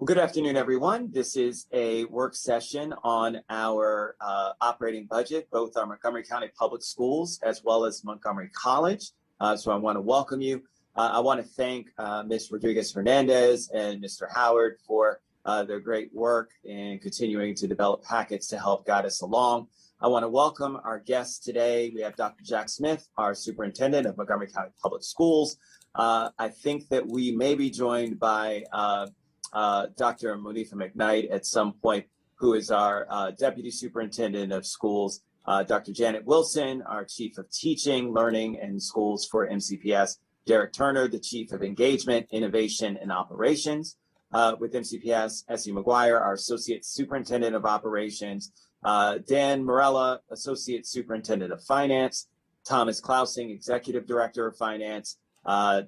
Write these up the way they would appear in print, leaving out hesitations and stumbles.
Well, good afternoon, everyone. This is a work session on our operating budget, both our Montgomery County Public Schools as well as Montgomery College. So I want to welcome you. I want to thank Ms. Rodriguez-Hernandez and Mr. Howard for their great work in continuing to develop packets to help guide us along. I want to welcome our guests today. We have Dr. Jack Smith, our superintendent of Montgomery County Public Schools. I think that we may be joined by Dr. Monifa McKnight at some point, who is our Deputy Superintendent of Schools, Dr. Janet Wilson, our Chief of Teaching, Learning, and Schools for MCPS, Derek Turner, the Chief of Engagement, Innovation, and Operations with MCPS, Essie McGuire, our Associate Superintendent of Operations, Dan Morella, Associate Superintendent of Finance, Thomas Klausing, Executive Director of Finance.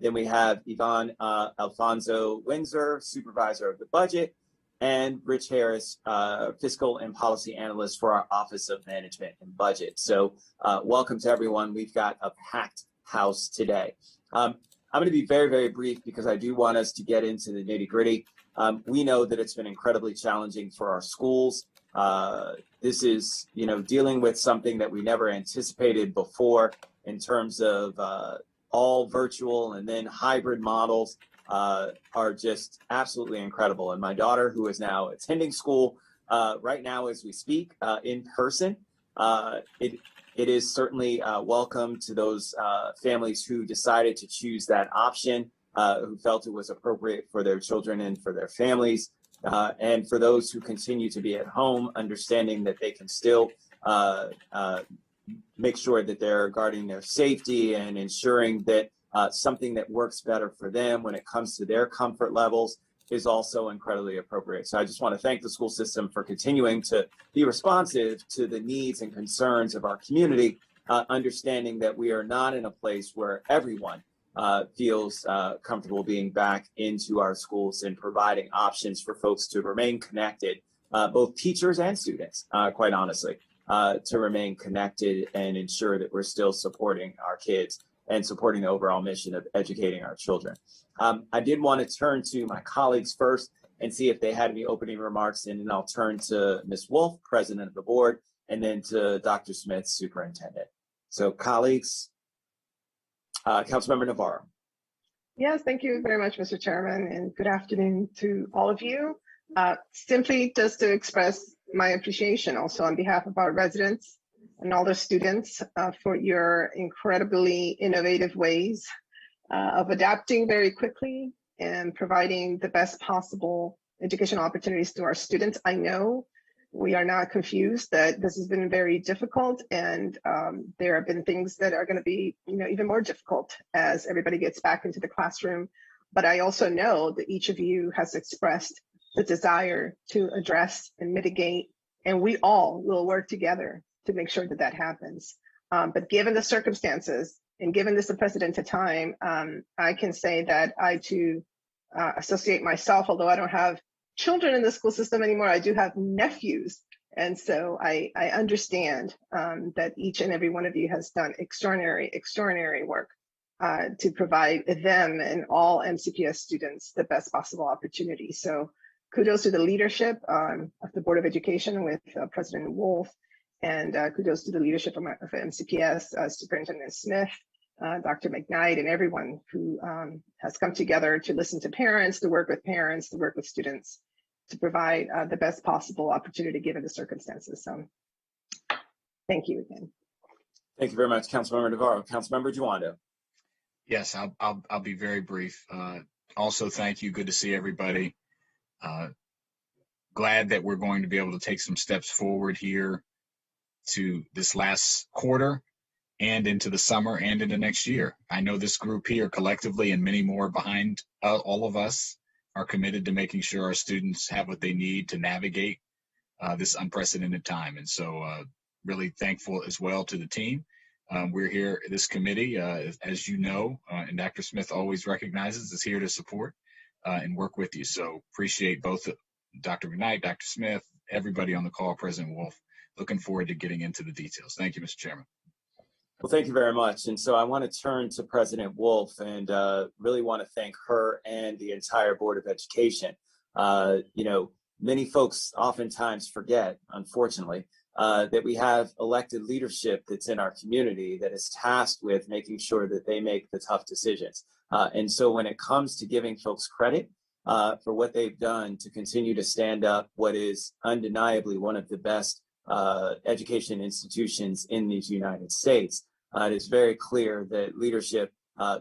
Then we have Yvonne Alfonso Windsor, Supervisor of the Budget, and Rich Harris, Fiscal and Policy Analyst for our Office of Management and Budget. So welcome to everyone. We've got a packed house today. I'm going to be very, very brief because I do want us to get into the nitty-gritty. We know that it's been incredibly challenging for our schools. This is, dealing with something that we never anticipated before in terms of all virtual and then hybrid models are just absolutely incredible. And my daughter, who is now attending school right now as we speak in person, it is certainly welcome to those families who decided to choose that option, who felt it was appropriate for their children and for their families. And for those who continue to be at home, understanding that they can still make sure that they're guarding their safety and ensuring that something that works better for them when it comes to their comfort levels is also incredibly appropriate. So I just want to thank the school system for continuing to be responsive to the needs and concerns of our community, understanding that we are not in a place where everyone feels comfortable being back into our schools and providing options for folks to remain connected, both teachers and students, quite honestly. To remain connected and ensure that we're still supporting our kids and supporting the overall mission of educating our children. I did want to turn to my colleagues first and see if they had any opening remarks, and then I'll turn to Ms. Wolf, President of the Board, and then to Dr. Smith, Superintendent. So colleagues, Councilmember Navarro. Yes, thank you very much, Mr. Chairman, and good afternoon to all of you. Simply just to express my appreciation also on behalf of our residents and all the students for your incredibly innovative ways of adapting very quickly and providing the best possible educational opportunities to our students. I know we are not confused that this has been very difficult, and there have been things that are going to be even more difficult as everybody gets back into the classroom. But I also know that each of you has expressed the desire to address and mitigate, and we all will work together to make sure that that happens. But given the circumstances and given this unprecedented time, I can say that I too associate myself, although I don't have children in the school system anymore, I do have nephews. And so I understand that each and every one of you has done extraordinary work to provide them and all MCPS students the best possible opportunity. So kudos to the leadership of the Board of Education with President Wolf, and kudos to the leadership of MCPS, Superintendent Smith, Dr. McKnight, and everyone who has come together to listen to parents, to work with parents, to work with students, to provide the best possible opportunity given the circumstances. So thank you again. Thank you very much, Councilmember Navarro. Councilmember Juando. Yes, I'll be very brief. Also, thank you. Good to see everybody. Glad that we're going to be able to take some steps forward here to this last quarter and into the summer and into next year. I know this group here collectively and many more behind all of us are committed to making sure our students have what they need to navigate this unprecedented time. And so really thankful as well to the team. We're here, this committee, as you know, and Dr. Smith always recognizes, is here to support and work with you. So appreciate both Dr. McKnight, Dr. Smith, everybody on the call, President Wolf. Looking forward to getting into the details. Thank you, Mr. Chairman. Well, thank you very much. And so I want to turn to President Wolf and really want to thank her and the entire Board of Education Many folks oftentimes forget, unfortunately, that we have elected leadership that's in our community that is tasked with making sure that they make the tough decisions. And so when it comes to giving folks credit for what they've done to continue to stand up what is undeniably one of the best education institutions in these United States, it is very clear that leadership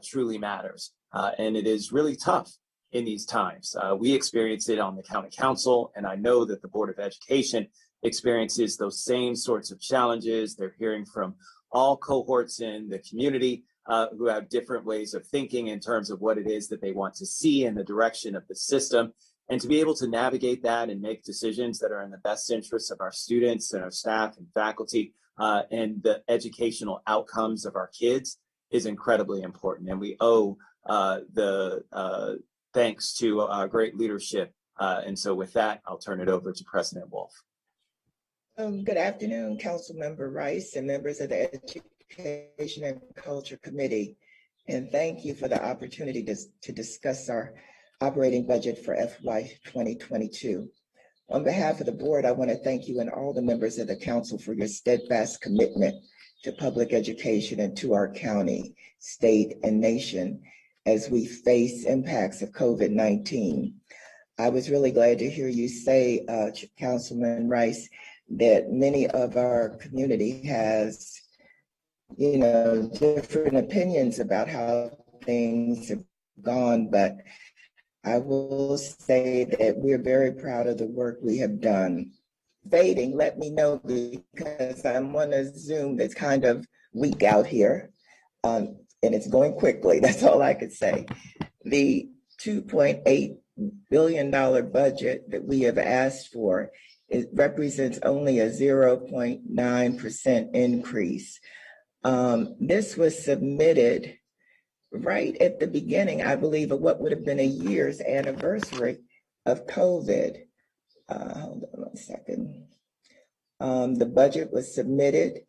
truly matters. And it is really tough in these times. We experience it on the county council, and I know that the Board of Education experiences those same sorts of challenges. They're hearing from all cohorts in the community who have different ways of thinking in terms of what it is that they want to see in the direction of the system. And to be able to navigate that and make decisions that are in the best interests of our students and our staff and faculty and the educational outcomes of our kids is incredibly important. And we owe the thanks to great leadership. And so with that, I'll turn it over to President Wolf. Good afternoon, Council Member Rice and members of the Education and Culture Committee. And thank you for the opportunity to discuss our operating budget for FY 2022. On behalf of the board, I want to thank you and all the members of the council for your steadfast commitment to public education and to our county, state, and nation as we face impacts of COVID-19. I was really glad to hear you say, Councilman Rice, that many of our community has, different opinions about how things have gone, but I will say that we're very proud of the work we have done. Fading, let me know because I'm on a Zoom that's kind of weak out here, and it's going quickly. That's all I could say. The $2.8 billion budget that we have asked for, it represents only a 0.9% increase. This was submitted right at the beginning, I believe, of what would have been a year's anniversary of COVID. Hold on one second. The budget was submitted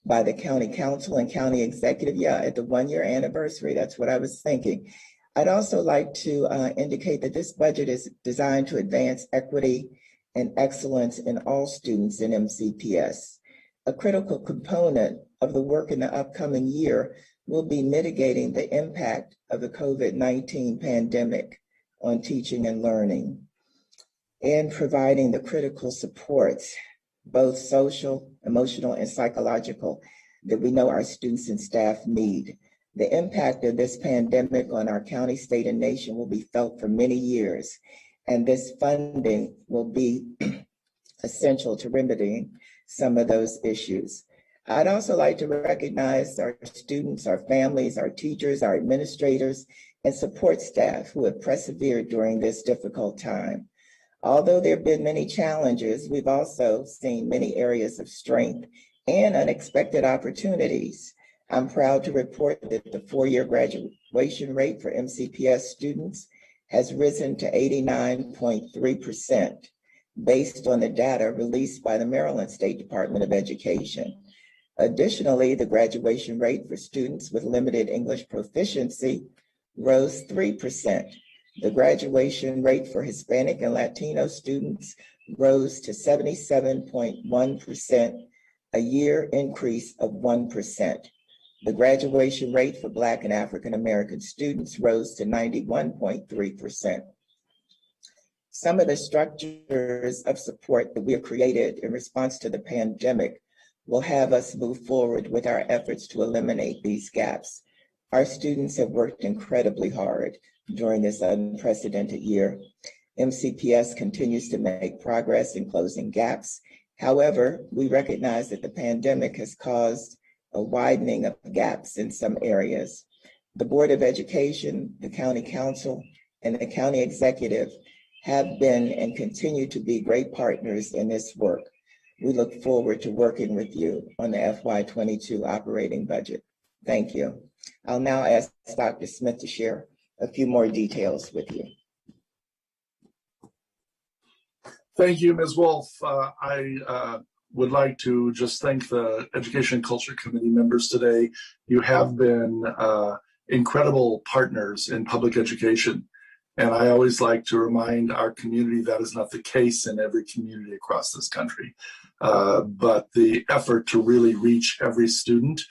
by the county council and county executive, at the 1-year anniversary. That's what I was thinking. I'd also like to indicate that this budget is designed to advance equity and excellence in all students in MCPS. A critical component of the work in the upcoming year will be mitigating the impact of the COVID-19 pandemic on teaching and learning and providing the critical supports, both social, emotional, and psychological, that we know our students and staff need. The impact of this pandemic on our county, state, and nation will be felt for many years, and this funding will be essential to remedying some of those issues. I'd also like to recognize our students, our families, our teachers, our administrators, and support staff who have persevered during this difficult time. Although there have been many challenges, we've also seen many areas of strength and unexpected opportunities. I'm proud to report that the 4-year graduation rate for MCPS students has risen to 89.3%, based on the data released by the Maryland State Department of Education. Additionally, the graduation rate for students with limited English proficiency rose 3%. The graduation rate for Hispanic and Latino students rose to 77.1%, a year increase of 1%. The graduation rate for Black and African American students rose to 91.3%. Some of the structures of support that we have created in response to the pandemic will have us move forward with our efforts to eliminate these gaps. Our students have worked incredibly hard during this unprecedented year. MCPS continues to make progress in closing gaps. However, we recognize that the pandemic has caused a widening of gaps in some areas. The Board of Education, the County Council, and the County Executive have been and continue to be great partners in this work. We look forward to working with you on the FY22 operating budget. Thank you. I'll now ask Dr. Smith to share a few more details with you. Thank you, Ms. Wolf. I would like to just thank the Education and Culture Committee members today. You have been incredible partners in public education. And I always like to remind our community that is not the case in every community across this country. But the effort to really reach every student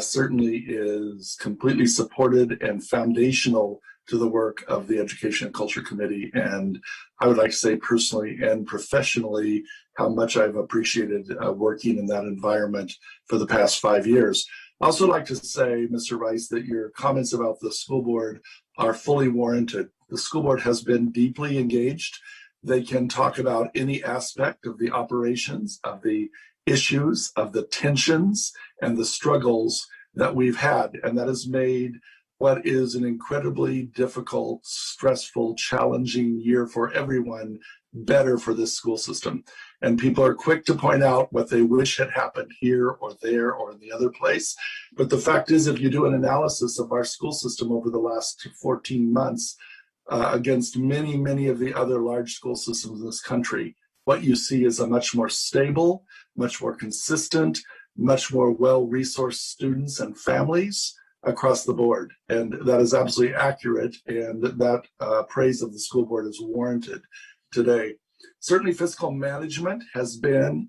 certainly is completely supported and foundational to the work of the Education and Culture Committee. And I would like to say personally and professionally how much I've appreciated working in that environment for the past 5 years. I also like to say, Mr. Rice, that your comments about the school board are fully warranted. The school board has been deeply engaged. They can talk about any aspect of the operations, of the issues, of the tensions, and the struggles that we've had. And that has made what is an incredibly difficult, stressful, challenging year for everyone better for this school system. And people are quick to point out what they wish had happened here or there or in the other place. But the fact is, if you do an analysis of our school system over the last 14 months against many, many of the other large school systems in this country, what you see is a much more stable, much more consistent, much more well-resourced students and families across the board. And that is absolutely accurate, and that praise of the school board is warranted today. Certainly fiscal management has been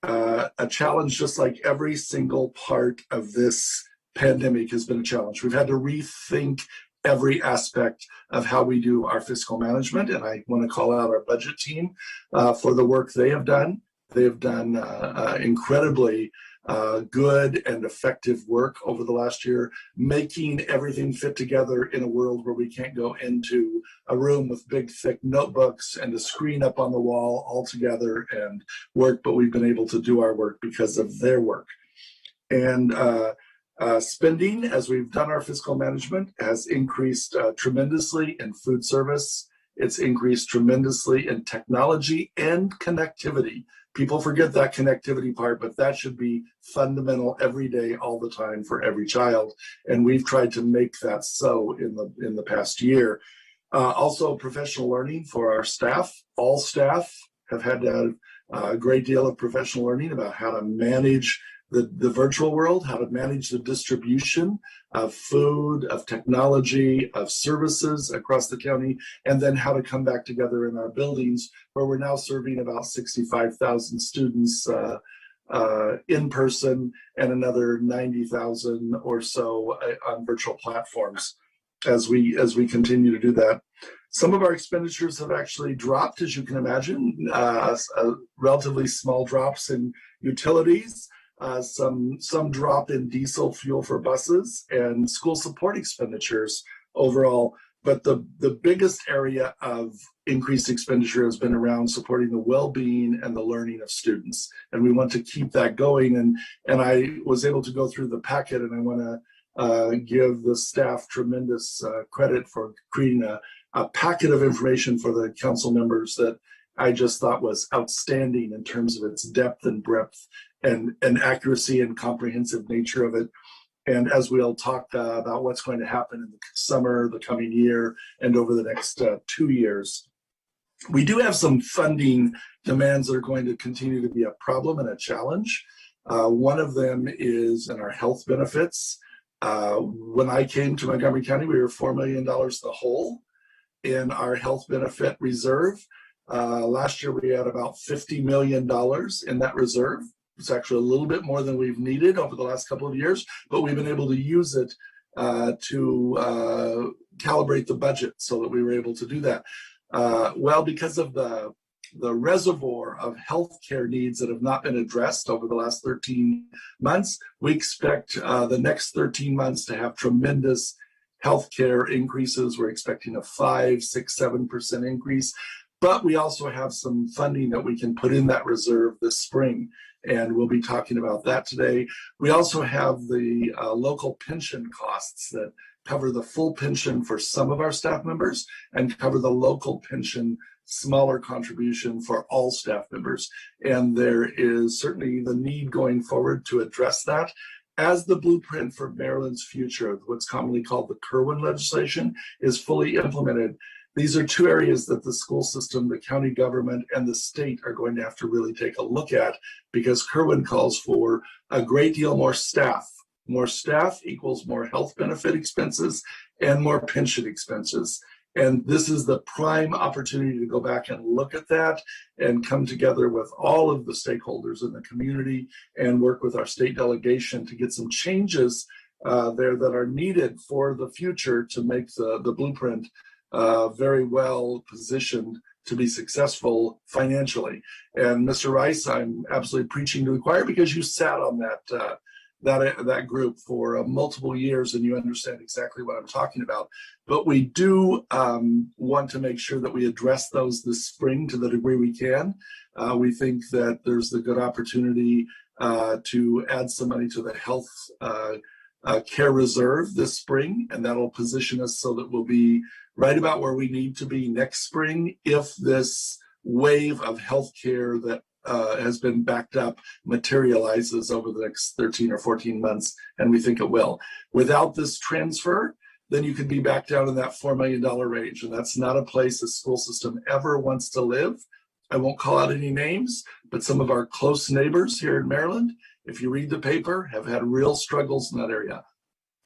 a challenge, just like every single part of this pandemic has been a challenge. We've had to rethink every aspect of how we do our fiscal management, and I want to call out our budget team for the work they have done. They have done incredibly good and effective work over the last year, making everything fit together in a world where we can't go into a room with big, thick notebooks and a screen up on the wall all together and work, but we've been able to do our work because of their work. And spending, as we've done our fiscal management, has increased tremendously in food service. It's increased tremendously in technology and connectivity. People forget that connectivity part, but that should be fundamental every day, all the time for every child. And we've tried to make that so in the past year. Also, professional learning for our staff. All staff have had to have a great deal of professional learning about how to manage the virtual world, how to manage the distribution of food, of technology, of services across the county, and then how to come back together in our buildings where we're now serving about 65,000 students in person and another 90,000 or so on virtual platforms as we continue to do that. Some of our expenditures have actually dropped, as you can imagine, relatively small drops in utilities, some drop in diesel fuel for buses and school support expenditures overall. But the biggest area of increased expenditure has been around supporting the well-being and the learning of students. And we want to keep that going. And I was able to go through the packet, and I want to give the staff tremendous credit for creating a packet of information for the council members that I just thought was outstanding in terms of its depth and breadth and accuracy and comprehensive nature of it. And as we'll talk about what's going to happen in the summer, the coming year, and over the next 2 years, we do have some funding demands that are going to continue to be a problem and a challenge. One of them is in our health benefits. When I came to Montgomery County, we were $4 million the hole in our health benefit reserve. Last year, we had about $50 million in that reserve. It's actually a little bit more than we've needed over the last couple of years, but we've been able to use it to calibrate the budget so that we were able to do that. Well, because of the reservoir of healthcare needs that have not been addressed over the last 13 months, we expect the next 13 months to have tremendous healthcare increases. We're expecting a 5, 6, 7% increase. But we also have some funding that we can put in that reserve this spring, and we'll be talking about that today. We also have the local pension costs that cover the full pension for some of our staff members and cover the local pension smaller contribution for all staff members. And there is certainly the need going forward to address that. As the blueprint for Maryland's future, what's commonly called the Kerwin legislation, is fully implemented, these are two areas that the school system, the county government, and the state are going to have to really take a look at, because Kerwin calls for a great deal more staff. More staff equals more health benefit expenses and more pension expenses. And this is the prime opportunity to go back and look at that and come together with all of the stakeholders in the community and work with our state delegation to get some changes there that are needed for the future to make the blueprint very well positioned to be successful financially. And Mr. Rice, I'm absolutely preaching to the choir because you sat on that group for multiple years and you understand exactly what I'm talking about. But we do want to make sure that we address those this spring to the degree we can. We think that there's the good opportunity to add some money to the health care reserve this spring, and that'll position us so that we'll be right about where we need to be next spring if this wave of healthcare that has been backed up materializes over the next 13 or 14 months, and we think it will. Without this transfer, then you could be back down in that $4 million range, and that's not a place the school system ever wants to live. I won't call out any names, but some of our close neighbors here in Maryland, if you read the paper, have had real struggles in that area.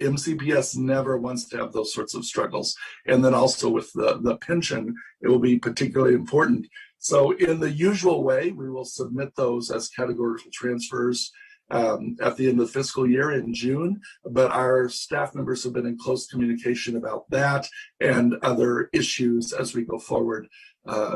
MCPS never wants to have those sorts of struggles. And then also with the pension, it will be particularly important. So in the usual way, we will submit those as categorical transfers at the end of the fiscal year in June, but our staff members have been in close communication about that and other issues as we go forward.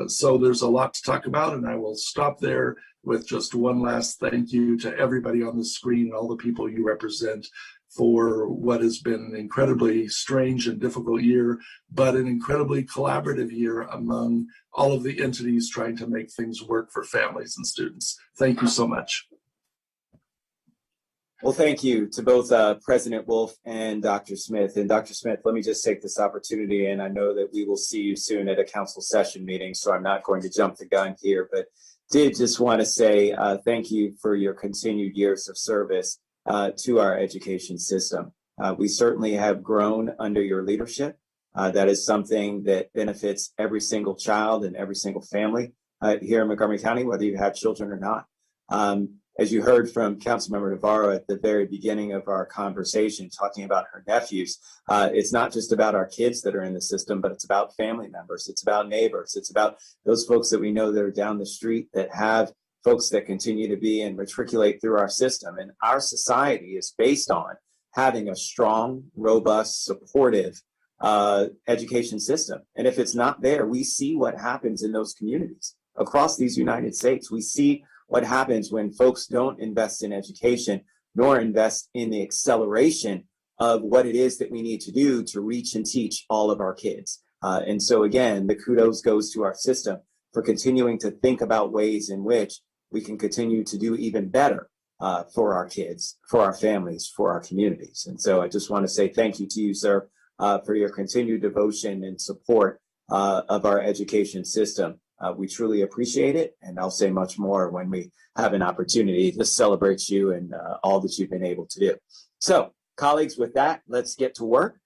So there's a lot to talk about, and I will stop there with just one last thank you to everybody on the screen and all the people you represent for what has been an incredibly strange and difficult year, but an incredibly collaborative year among all of the entities trying to make things work for families and students. Thank you so much. Well, thank you to both President Wolf and Dr. Smith. And Dr. Smith, let me just take this opportunity, and I know that we will see you soon at a council session meeting, so I'm not going to jump the gun here, but did just want to say thank you for your continued years of service to our education system. We certainly have grown under your leadership. That is something that benefits every single child and every single family here in Montgomery County, whether you have children or not. As you heard from Councilmember Navarro at the very beginning of our conversation, talking about her nephews, it's not just about our kids that are in the system, but it's about family members. It's about neighbors. It's about those folks that we know that are down the street that have folks that continue to be and matriculate through our system. And our society is based on having a strong, robust, supportive education system. And if it's not there, we see what happens in those communities across these United States. We see what happens when folks don't invest in education, nor invest in the acceleration of what it is that we need to do to reach and teach all of our kids. And so again, the kudos goes to our system for continuing to think about ways in which we can continue to do even better for our kids, for our families, for our communities. And so I just want to say thank you to you, sir, for your continued devotion and support of our education system. We truly appreciate it, and I'll say much more when we have an opportunity to celebrate you and all that you've been able to do. So, colleagues, with that, let's get to work.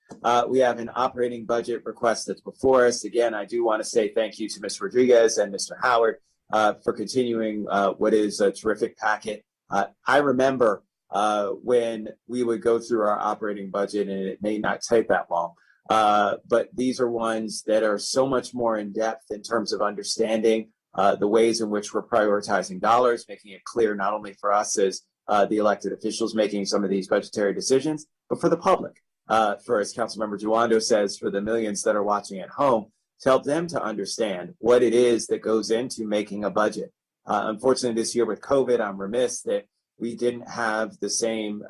We have an operating budget request that's before us. Again, I do want to say thank you to Ms. Rodriguez and Mr. Howard for continuing what is a terrific packet. I remember when we would go through our operating budget, and it may not take that long. But these are ones that are so much more in depth in terms of understanding the ways in which we're prioritizing dollars, making it clear not only for us as the elected officials making some of these budgetary decisions, but for the public. For, as Councilmember Duando says, for the millions that are watching at home, to help them to understand what it is that goes into making a budget. Unfortunately, this year with COVID, I'm remiss that we didn't have the same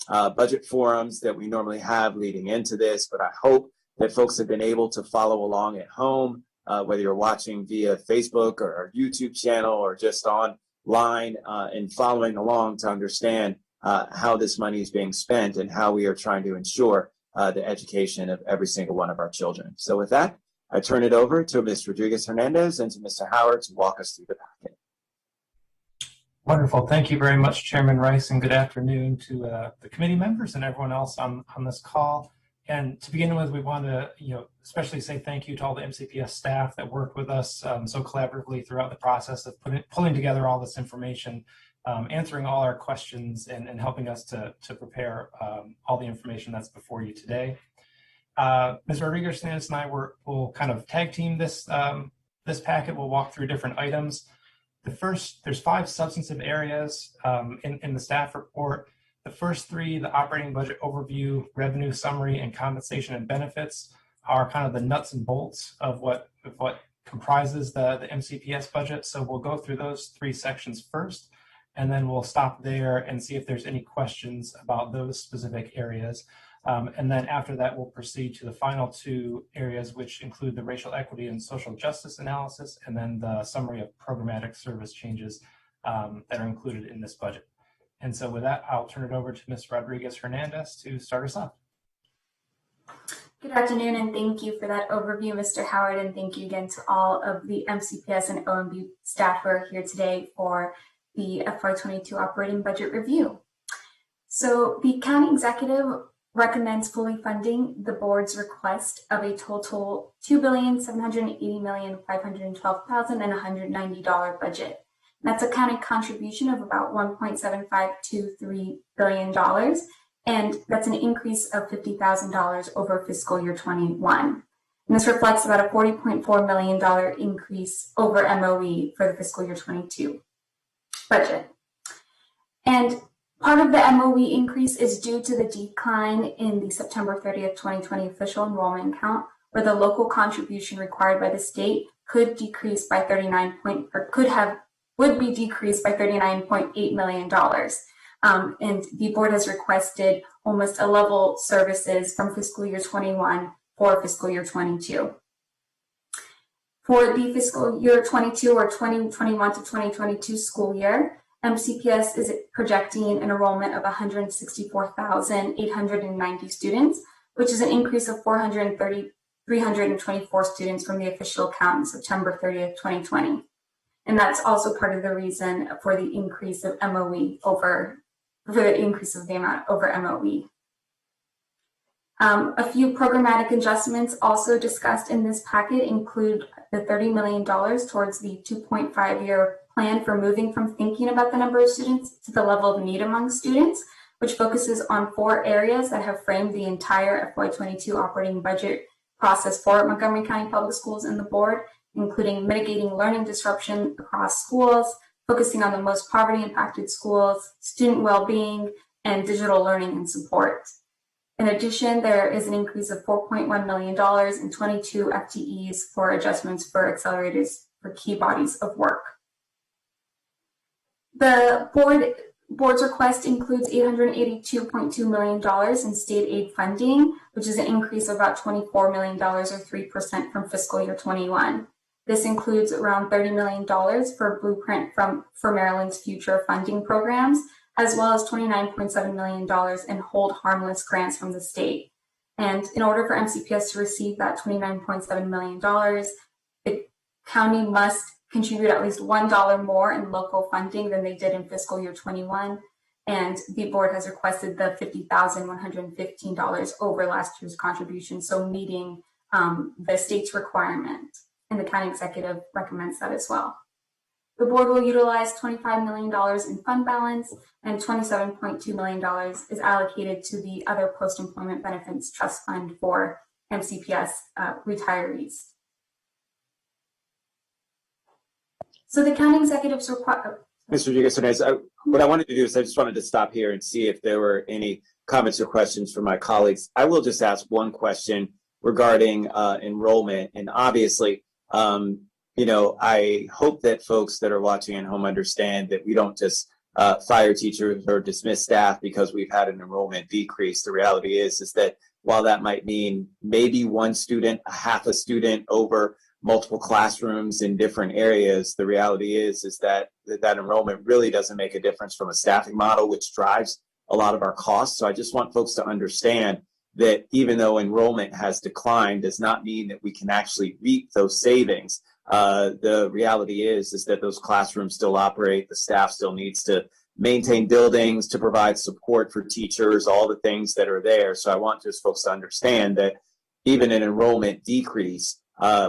budget forums that we normally have leading into this, but I hope that folks have been able to follow along at home, whether you're watching via Facebook or our YouTube channel or just online and following along to understand how this money is being spent and how we are trying to ensure the education of every single one of our children. So with that, I turn it over to Ms. Rodriguez-Hernandez and to Mr. Howard to walk us through the packet. Wonderful. Thank you very much, Chairman Rice, and good afternoon to the committee members and everyone else on this call. And to begin with, we want to, especially say thank you to all the MCPS staff that worked with us so collaboratively throughout the process of pulling together all this information, answering all our questions, and helping us to prepare all the information that's before you today. Ms. Rodriguez-Hernandez and I will kind of tag team this this packet. We'll walk through different items. There's 5 substantive areas in the staff report. The first 3, the operating budget overview, revenue summary, and compensation and benefits, are kind of the nuts and bolts of what comprises the MCPS budget. So we'll go through those 3 sections first, and then we'll stop there and see if there's any questions about those specific areas. And then after that, we'll proceed to the final 2 areas, which include the racial equity and social justice analysis, and then the summary of programmatic service changes that are included in this budget. And so with that, I'll turn it over to Ms. Rodriguez-Hernandez to start us off. Good afternoon, and thank you for that overview, Mr. Howard, and thank you again to all of the MCPS and OMB staff who are here today for the FY22 operating budget review. So the county executive recommends fully funding the board's request of a total $2,780,512,190 budget. That's a county contribution of about $1.7523 billion, and that's an increase of $50,000 over fiscal year 21. And this reflects about a $40.4 million increase over MOE for the fiscal year 22 budget. And part of the MOE increase is due to the decline in the September 30th, 2020 official enrollment count, where the local contribution required by the state could decrease by would be decreased by $39.8 million. And the board has requested almost a level services from fiscal year 21 for fiscal year 22. For the fiscal year 22 or 2021 to 2022 school year, MCPS is projecting an enrollment of 164,890 students, which is an increase of 324 students from the official count in September 30th, 2020. And that's also part of the reason for the increase of the amount over MOE. A few programmatic adjustments also discussed in this packet include the $30 million towards the 2.5-year plan for moving from thinking about the number of students to the level of need among students, which focuses on 4 areas that have framed the entire FY22 operating budget process for Montgomery County Public Schools and the board, including mitigating learning disruption across schools, focusing on the most poverty-impacted schools, student well-being, and digital learning and support. In addition, there is an increase of $4.1 million and 22 FTEs for adjustments for accelerators for key bodies of work. The board's request includes $882.2 million in state aid funding, which is an increase of about $24 million or 3% from fiscal year 21. This includes around $30 million for Blueprint for Maryland's future funding programs, as well as $29.7 million in hold harmless grants from the state. And in order for MCPS to receive that $29.7 million, the county must contribute at least $1 more in local funding than they did in fiscal year 21. And the board has requested the $50,115 over last year's contribution, so meeting the state's requirement. And the county executive recommends that as well. The board will utilize $25 million in fund balance, and $27.2 million is allocated to the other post-employment benefits trust fund for MCPS retirees. So the county executive's report. Mr. Rodriguez-Hernandez, what I wanted to do is I just wanted to stop here and see if there were any comments or questions from my colleagues. I will just ask one question regarding enrollment, and obviously, I hope that folks that are watching at home understand that we don't just fire teachers or dismiss staff because we've had an enrollment decrease. The reality is that while that might mean maybe one student, half a student over multiple classrooms in different areas, the reality is that enrollment really doesn't make a difference from a staffing model, which drives a lot of our costs. So I just want folks to understand that even though enrollment has declined does not mean that we can actually reap those savings. The reality is that those classrooms still operate, the staff still needs to maintain buildings, to provide support for teachers, all the things that are there. So I want just folks to understand that even an enrollment decrease,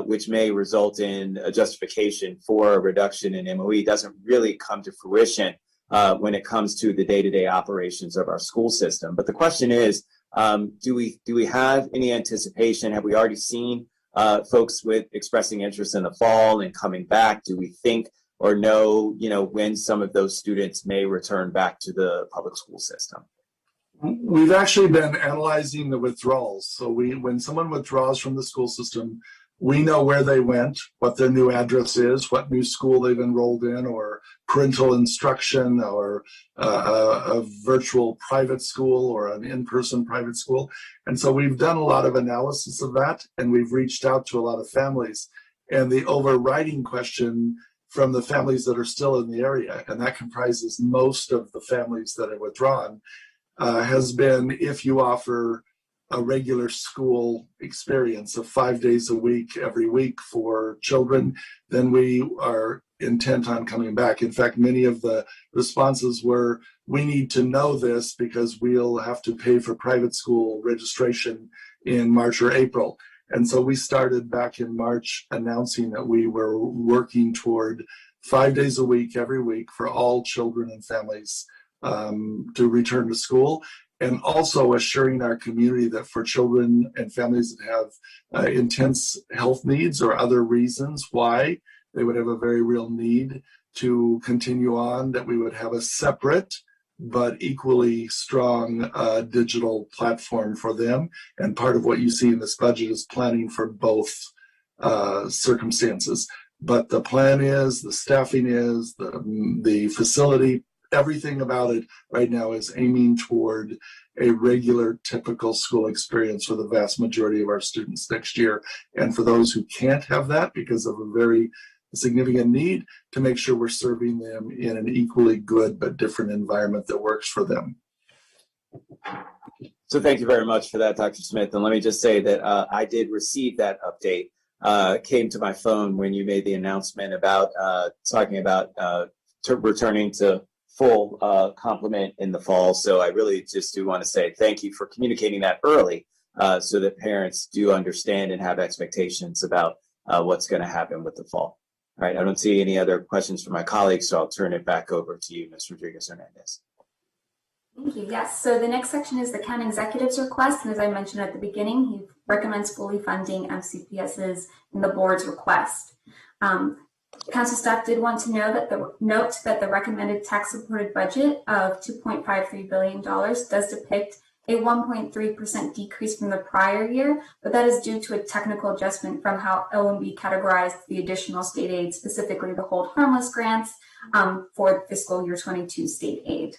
which may result in a justification for a reduction in MOE, doesn't really come to fruition when it comes to the day-to-day operations of our school system. But the question is, Do we have any anticipation? Have we already seen folks with expressing interest in the fall and coming back? Do we think or know, when some of those students may return back to the public school system? We've actually been analyzing the withdrawals. So when someone withdraws from the school system, we know where they went, what their new address is, what new school they've enrolled in, or parental instruction, or a virtual private school, or an in-person private school. And so we've done a lot of analysis of that, and we've reached out to a lot of families. And the overriding question from the families that are still in the area, and that comprises most of the families that are withdrawn, has been, if you offer a regular school experience of 5 days a week, every week for children, then we are intent on coming back. In fact, many of the responses were, we need to know this because we'll have to pay for private school registration in March or April. And so we started back in March announcing that we were working toward 5 days a week, every week, for all children and families to return to school, and also assuring our community that for children and families that have intense health needs or other reasons why they would have a very real need to continue on, that we would have a separate but equally strong digital platform for them. And part of what you see in this budget is planning for both circumstances. But the plan is, the staffing is, the facility, everything about it right now is aiming toward a regular, typical school experience for the vast majority of our students next year. And for those who can't have that because of a very significant need, to make sure we're serving them in an equally good but different environment that works for them. So thank you very much for that, Dr. Smith. And let me just say that I did receive that update. Came to my phone when you made the announcement about talking about returning to full complement in the fall. So I really just do want to say thank you for communicating that early so that parents do understand and have expectations about what's going to happen with the fall. All right, I don't see any other questions from my colleagues, so I'll turn it back over to you, Ms. Rodriguez-Hernandez. Thank you. Yes, so the next section is the county executive's request, and as I mentioned at the beginning, he recommends fully funding MCPS's in the board's request. Council staff did want to know that the recommended tax-supported budget of $2.53 billion does depict a 1.3% decrease from the prior year, but that is due to a technical adjustment from how OMB categorized the additional state aid, specifically the hold harmless grants for fiscal year 22 state aid.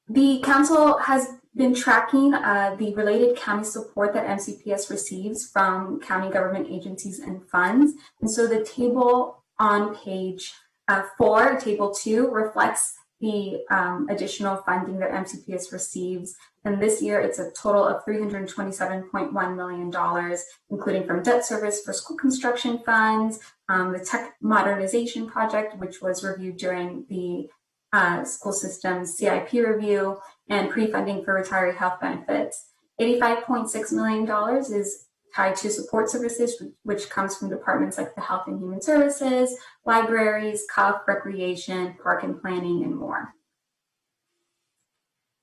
The council has been tracking the related county support that MCPS receives from county government agencies and funds. And so the table on page 4, table 2, reflects the additional funding that MCPS receives. And this year it's a total of $327.1 million, including from debt service for school construction funds, the tech modernization project, which was reviewed during the school system's CIP review, and pre-funding for retiree health benefits. $85.6 million is tied to support services, which comes from departments like the Health and Human Services, libraries, CUF, recreation, park and planning, and more.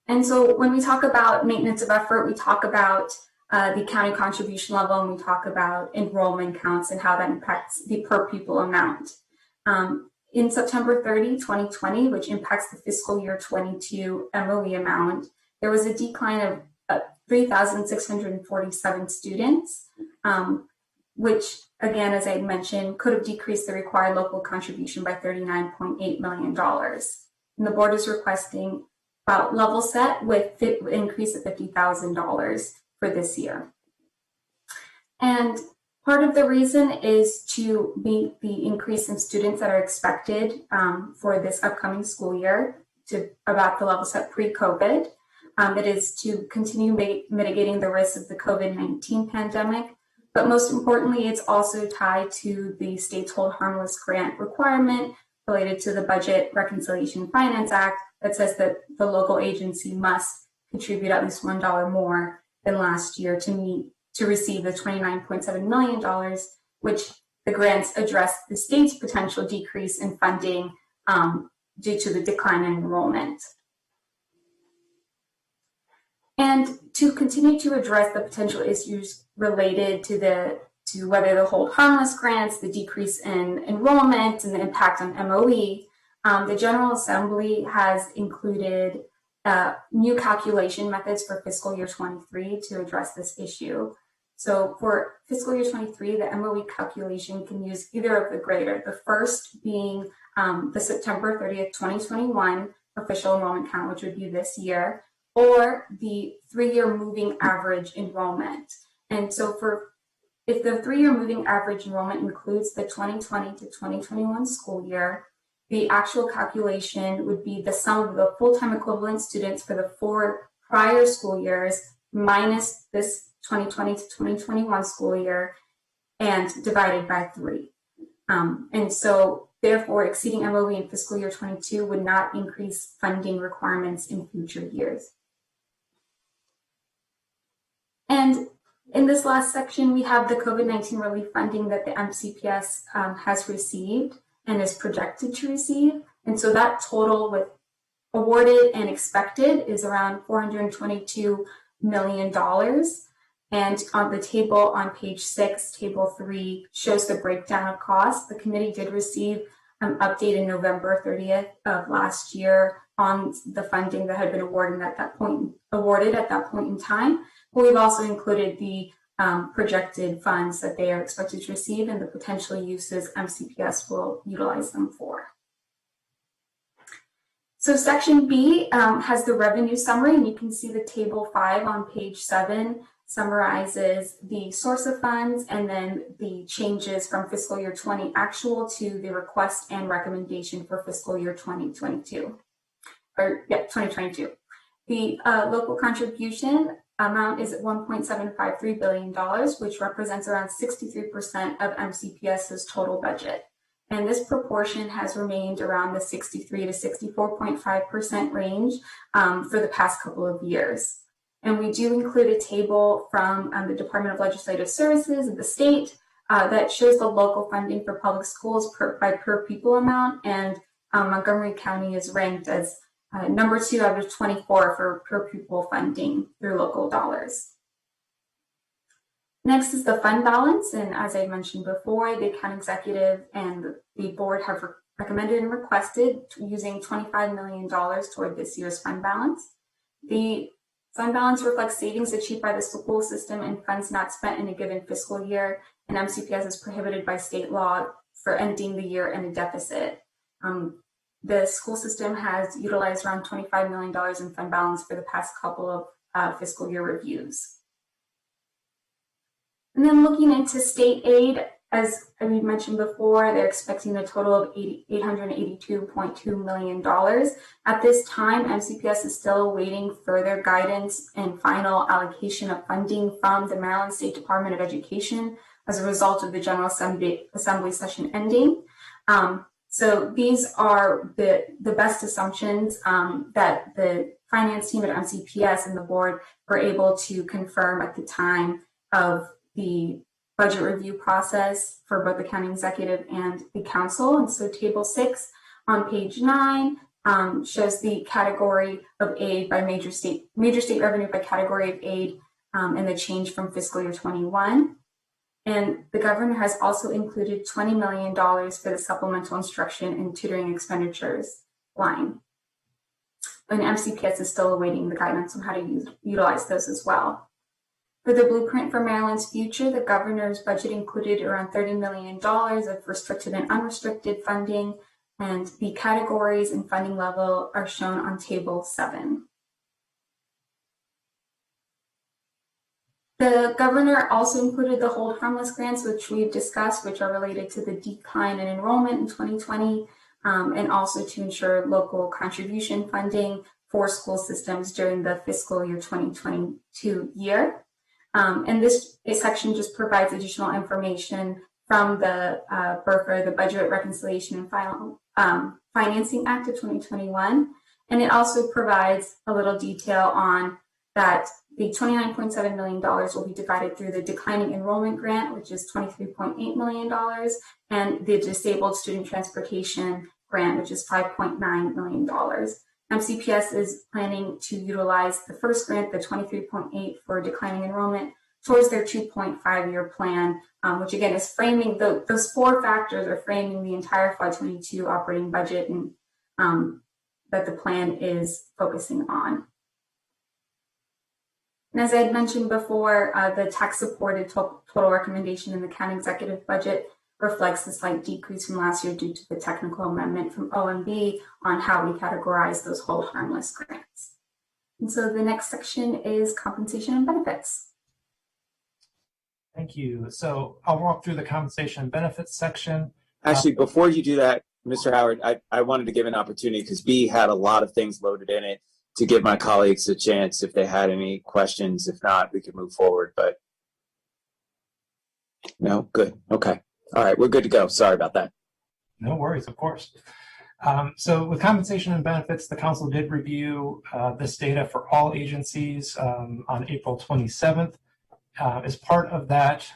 And so when we talk about maintenance of effort, we talk about the county contribution level, and we talk about enrollment counts and how that impacts the per pupil amount. In September 30, 2020, which impacts the fiscal year 22 MOE amount, there was a decline of 3,647 students, which, again, as I mentioned, could have decreased the required local contribution by $39.8 million. And the board is requesting about level set with an increase of $50,000 for this year. And part of the reason is to meet the increase in students that are expected for this upcoming school year to about the level set pre-COVID. It is to continue mitigating the risks of the COVID-19 pandemic, but most importantly, it's also tied to the state's hold harmless grant requirement related to the Budget Reconciliation and Finance Act that says that the local agency must contribute at least $1 more than last year to receive the $29.7 million, which the grants address the state's potential decrease in funding due to the decline in enrollment. And to continue to address the potential issues related to whether the hold harmless grants, the decrease in enrollment, and the impact on MOE, the General Assembly has included new calculation methods for fiscal year 23 to address this issue. So for fiscal year 23, the MOE calculation can use either of the greater, the first being the September 30th, 2021 official enrollment count, which would be this year, or the 3-year moving average enrollment. And so if the 3-year moving average enrollment includes the 2020 to 2021 school year, the actual calculation would be the sum of the full-time equivalent students for the 4 prior school years minus this 2020 to 2021 school year and divided by 3. And so therefore exceeding MOE in fiscal year 22 would not increase funding requirements in future years. And in this last section, we have the COVID-19 relief funding that the MCPS has received and is projected to receive. And so that total with awarded and expected is around $422 million. And on the table on page 6, table 3, shows the breakdown of costs. The committee did receive an update in November 30th of last year on the funding that had been awarded at that point in time. But we've also included the projected funds that they are expected to receive and the potential uses MCPS will utilize them for. So section B has the revenue summary, and you can see the table 5 on page 7 summarizes the source of funds and then the changes from fiscal year 20 actual to the request and recommendation for fiscal year 2022. The local contribution amount is at $1.753 billion, which represents around 63% of MCPS's total budget. And this proportion has remained around the 63 to 64.5% range for the past couple of years. And we do include a table from the Department of Legislative Services of the state that shows the local funding for public schools by per pupil amount. And Montgomery County is ranked as number 2 out of 24 for per pupil funding through local dollars. Next is the fund balance, and as I mentioned before, the account executive and the board have recommended and requested using $25 million toward this year's fund balance. The fund balance reflects savings achieved by the school system and funds not spent in a given fiscal year, and MCPS is prohibited by state law for ending the year in a deficit. The school system has utilized around $25 million in fund balance for the past couple of fiscal year reviews. And then looking into state aid, as we mentioned before, they're expecting a total of $882.2 million. At this time, MCPS is still awaiting further guidance and final allocation of funding from the Maryland State Department of Education as a result of the General Assembly session ending. So these are the best assumptions that the finance team at MCPS and the board were able to confirm at the time of the budget review process for both the county executive and the council. And so table 6 on page 9 shows the category of aid by major state revenue by category of aid and the change from fiscal year 21. And the governor has also included $20 million for the supplemental instruction and tutoring expenditures line. And MCPS is still awaiting the guidance on how to utilize those as well. For the blueprint for Maryland's future, the governor's budget included around $30 million of restricted and unrestricted funding, and the categories and funding level are shown on table 7. The governor also included the hold harmless grants, which we've discussed, which are related to the decline in enrollment in 2020, and also to ensure local contribution funding for school systems during the fiscal year 2022 year. And this section just provides additional information from the BRFA, the Budget Reconciliation and Financing Act of 2021. And it also provides a little detail on that the $29.7 million will be divided through the declining enrollment grant, which is $23.8 million, and the disabled student transportation grant, which is $5.9 million. MCPS is planning to utilize the first grant, the 23.8 for declining enrollment, towards their 2.5-year plan, which again is framing those four factors are framing the entire FY22 operating budget and that the plan is focusing on. And as I had mentioned before, the tax-supported total recommendation in the county executive budget reflects a slight decrease from last year due to the technical amendment from OMB on how we categorize those whole harmless grants. And so the next section is compensation and benefits. Thank you. So I'll walk through the compensation and benefits section. Actually, before you do that, Mr. Howard, I wanted to give an opportunity because B had a lot of things loaded in it to give my colleagues a chance if they had any questions. If not, we could move forward, but no, good. Okay. All right, we're good to go. Sorry about that. No worries, of course. So with compensation and benefits, the council did review this data for all agencies on April 27th. As part of that,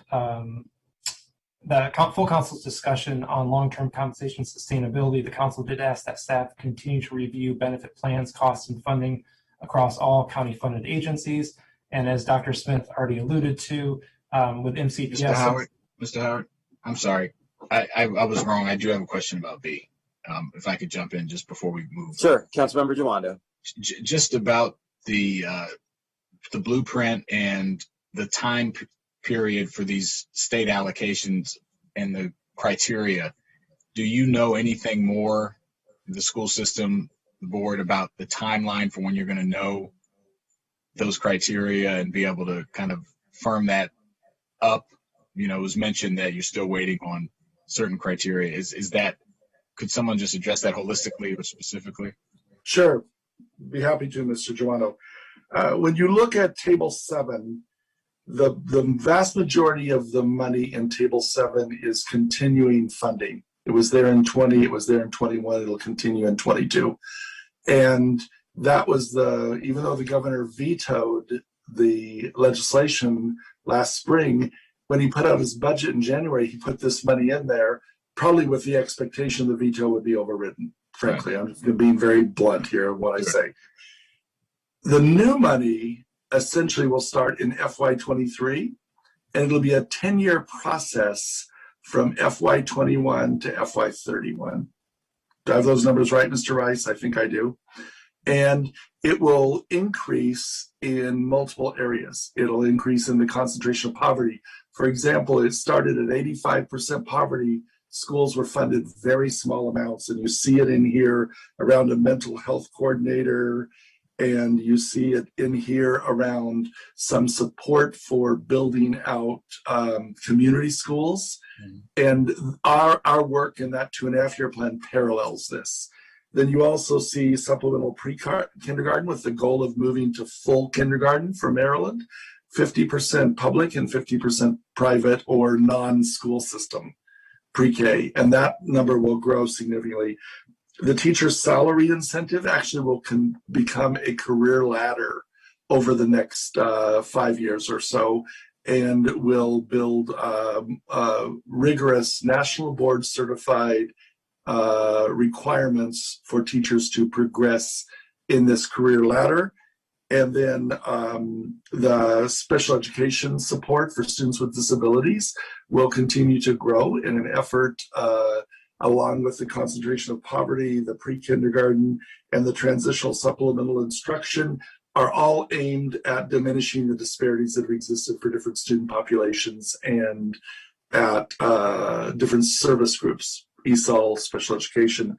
the full council's discussion on long-term compensation sustainability, the council did ask that staff continue to review benefit plans, costs, and funding across all county-funded agencies. And as Dr. Smith already alluded to, with MCPS. Mr. Howard, I'm sorry. I was wrong. I do have a question about B. If I could jump in just before we move. Sure, Councilmember Jawando. Just about the blueprint and the time period for these state allocations and the criteria. Do you know anything more, the school system, the board, about the timeline for when you're going to know those criteria and be able to kind of firm that up? You know, it was mentioned that you're still waiting on certain criteria. Is that, could someone just address that holistically or specifically? Sure, be happy to, Mr. Jawando. When you look at Table 7, the vast majority of the money in Table 7 is continuing funding. It was there in 20, it was there in 21, it'll continue in 22. And that was even though the governor vetoed the legislation last spring, when he put out his budget in January, he put this money in there, probably with the expectation the veto would be overridden. Frankly, I'm just being very blunt here in what I say. The new money essentially will start in FY23, and it'll be a 10-year process from FY21 to FY31. Do I have those numbers right, Mr. Rice? I think I do. And it will increase in multiple areas. It'll increase in the concentration of poverty. For example, it started at 85% poverty. Schools were funded very small amounts, and you see it in here around a mental health coordinator, and you see it in here around some support for building out community schools. And our work in that 2.5-year plan parallels this. Then you also see supplemental pre-kindergarten with the goal of moving to full kindergarten for Maryland, 50% public and 50% private or non-school system pre-K, and that number will grow significantly. The teacher's salary incentive actually will become a career ladder over the next 5 years or so, and will build rigorous national board certified requirements for teachers to progress in this career ladder. And then the special education support for students with disabilities will continue to grow in an effort along with the concentration of poverty, the pre-kindergarten, and the transitional supplemental instruction are all aimed at diminishing the disparities that have existed for different student populations and at different service groups, ESOL, special education.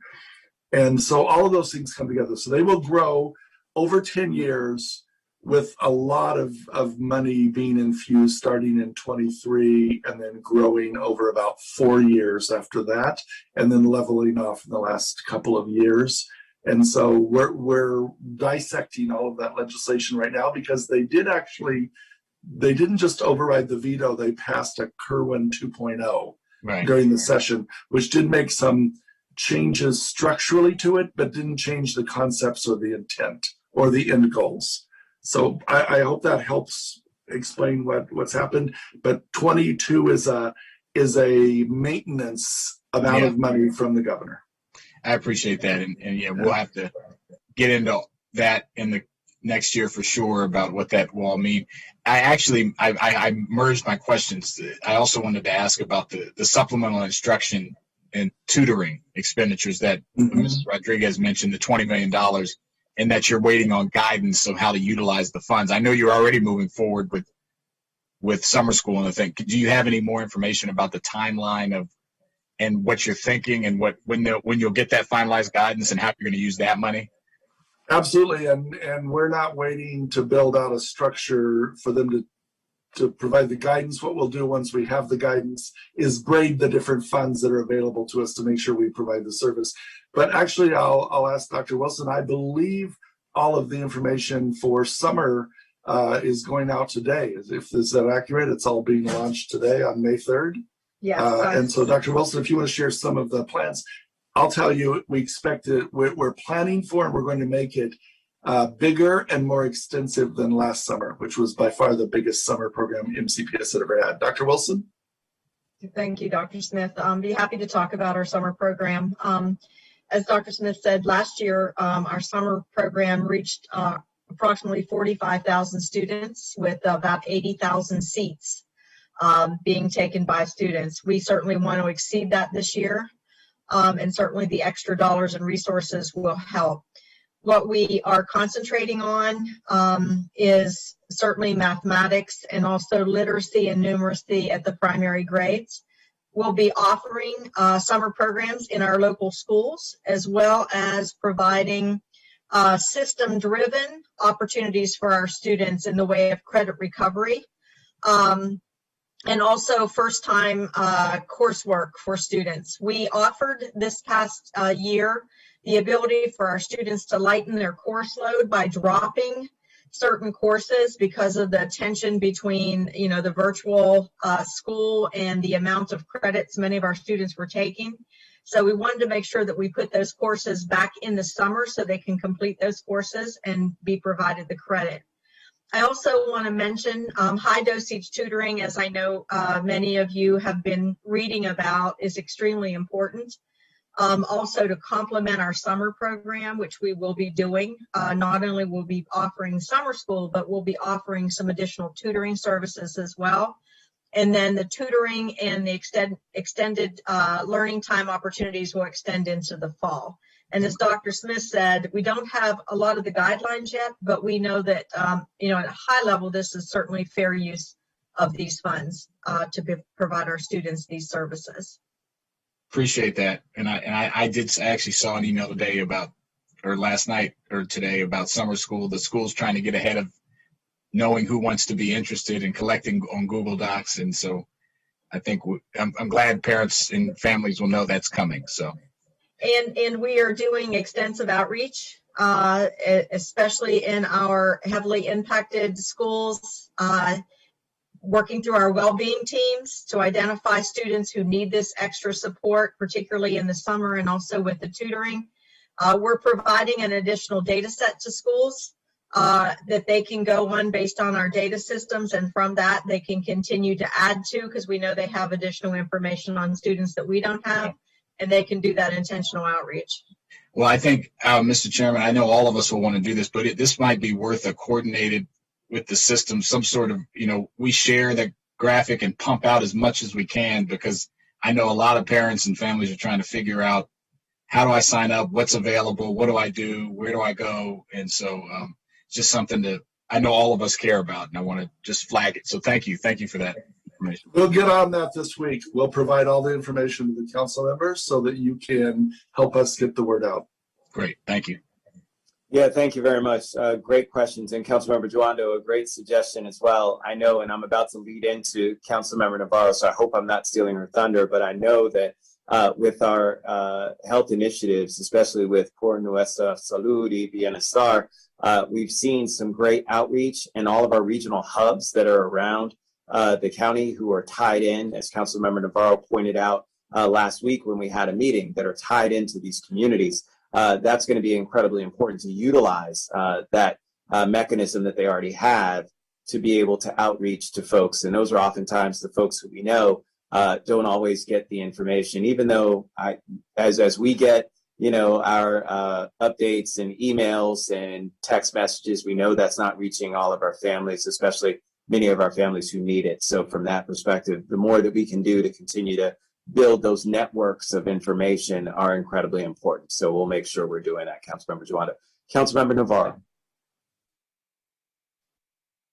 And so all of those things come together. So they will grow over 10 years with a lot of money being infused starting in 23 and then growing over about 4 years after that, and then leveling off in the last couple of years. And so we're dissecting all of that legislation right now because they didn't just override the veto, they passed a Kerwin 2.0 during the session, which did make some changes structurally to it, but didn't change the concepts or the intent or the end goals. So I hope that helps explain what's happened. But 22 is a maintenance amount of money from the governor. I appreciate that, and yeah, we'll have to get into that in the next year for sure about what that will all mean. I merged my questions. I also wanted to ask about the supplemental instruction and tutoring expenditures that Mrs. Rodriguez mentioned, the $20 million, and that you're waiting on guidance of how to utilize the funds. I know you're already moving forward with summer school and the thing. Do you have any more information about the timeline of and what you're thinking and when you'll get that finalized guidance and how you're going to use that money? Absolutely, and we're not waiting to build out a structure for them to provide the guidance. What we'll do once we have the guidance is grade the different funds that are available to us to make sure we provide the service. But actually, I'll ask Dr. Wilson. I believe all of the information for summer is going out today. Is that accurate? It's all being launched today on May 3rd? Yes. And so, Dr. Wilson, if you want to share some of the plans, I'll tell you, we expect it, we're planning for, and we're going to make it bigger and more extensive than last summer, which was by far the biggest summer program MCPS had ever had. Dr. Wilson? Thank you, Dr. Smith. Be happy to talk about our summer program. As Dr. Smith said, last year, our summer program reached approximately 45,000 students with about 80,000 seats being taken by students. We certainly want to exceed that this year. And certainly the extra dollars and resources will help. What we are concentrating on is certainly mathematics and also literacy and numeracy at the primary grades. We'll be offering summer programs in our local schools, as well as providing system-driven opportunities for our students in the way of credit recovery. And also first-time coursework for students. We offered this past year the ability for our students to lighten their course load by dropping certain courses because of the tension between, the virtual school and the amount of credits many of our students were taking. So we wanted to make sure that we put those courses back in the summer so they can complete those courses and be provided the credit. I also want to mention high dosage tutoring, as I know many of you have been reading about, is extremely important. Also to complement our summer program, which we will be doing, not only will we be offering summer school, but we'll be offering some additional tutoring services as well. And then the tutoring and the extended learning time opportunities will extend into the fall. And as Dr. Smith said, we don't have a lot of the guidelines yet, but we know that, at a high level, this is certainly fair use of these funds to provide our students these services. Appreciate that. And I actually saw an email today last night or today about summer school. The school's trying to get ahead of knowing who wants to be interested in collecting on Google Docs. And so I think I'm glad parents and families will know that's coming. So. And we are doing extensive outreach, especially in our heavily impacted schools, working through our well-being teams to identify students who need this extra support, particularly in the summer and also with the tutoring. We're providing an additional data set to schools that they can go on based on our data systems, and from that they can continue to add to, because we know they have additional information on students that we don't have. And they can do that intentional outreach. Well, I think, Mr. Chairman, I know all of us will want to do this, but this might be worth a coordinated with the system, some sort of, we share the graphic and pump out as much as we can, because I know a lot of parents and families are trying to figure out, how do I sign up? What's available? What do I do? Where do I go? And so it's just something that I know all of us care about, and I want to just flag it. So thank you. Thank you for that information. We'll get on that this week. We'll provide all the information to the council members so that you can help us get the word out. Great. Thank you. Yeah, thank you very much. Great questions. And Councilmember Joando, a great suggestion as well. I know, and I'm about to lead into Councilmember Navarro, so I hope I'm not stealing her thunder, but I know that with our health initiatives, especially with Por Nuestra Salud y Bienestar, we've seen some great outreach in all of our regional hubs that are around the county, who are tied in, as Councilmember Navarro pointed out last week when we had a meeting, that are tied into these communities. That's going to be incredibly important to utilize that mechanism that they already have to be able to outreach to folks. And those are oftentimes the folks who we know don't always get the information, even though as we get our updates and emails and text messages. We know that's not reaching all of our families, especially many of our families who need it. So from that perspective, the more that we can do to continue to build those networks of information are incredibly important. So we'll make sure we're doing that, Councilmember Juanda. Councilmember Navarro.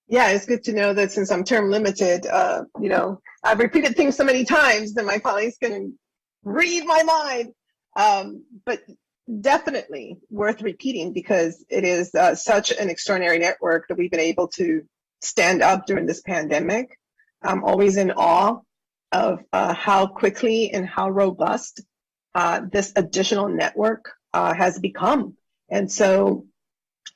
Yeah, it's good to know that since I'm term limited, I've repeated things so many times that my colleagues can read my mind. But definitely worth repeating because it is such an extraordinary network that we've been able to stand up during this pandemic. I'm always in awe of how quickly and how robust this additional network has become. And so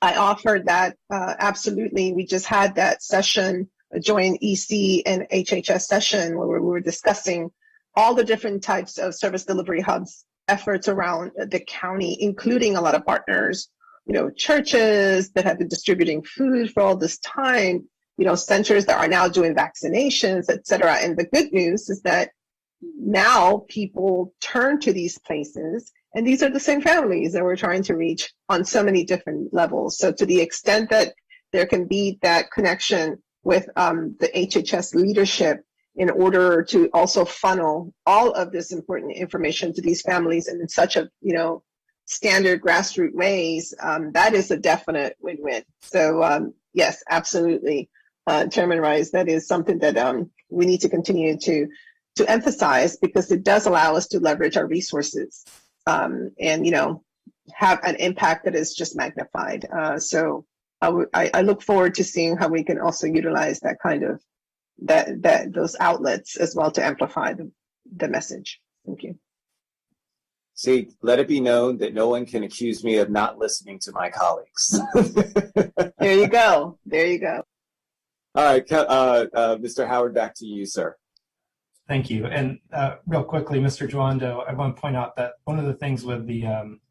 I offered that absolutely. We just had that session, a joint EC and HHS session where we were discussing all the different types of service delivery hubs efforts around the county, including a lot of partners, churches that have been distributing food for all this time, centers that are now doing vaccinations, et cetera. And the good news is that now people turn to these places, and these are the same families that we're trying to reach on so many different levels. So to the extent that there can be that connection with the HHS leadership in order to also funnel all of this important information to these families in such a, standard grassroots ways, that is a definite win-win. So yes, absolutely. Chairman Rice, that is something that we need to continue to emphasize because it does allow us to leverage our resources and, have an impact that is just magnified. So I look forward to seeing how we can also utilize that kind of those outlets as well to amplify the message. Thank you. See, let it be known that no one can accuse me of not listening to my colleagues. There you go. There you go. All right, Mr. Howard, back to you, sir. Thank you. And real quickly, Mr. Juando, I want to point out that one of the things with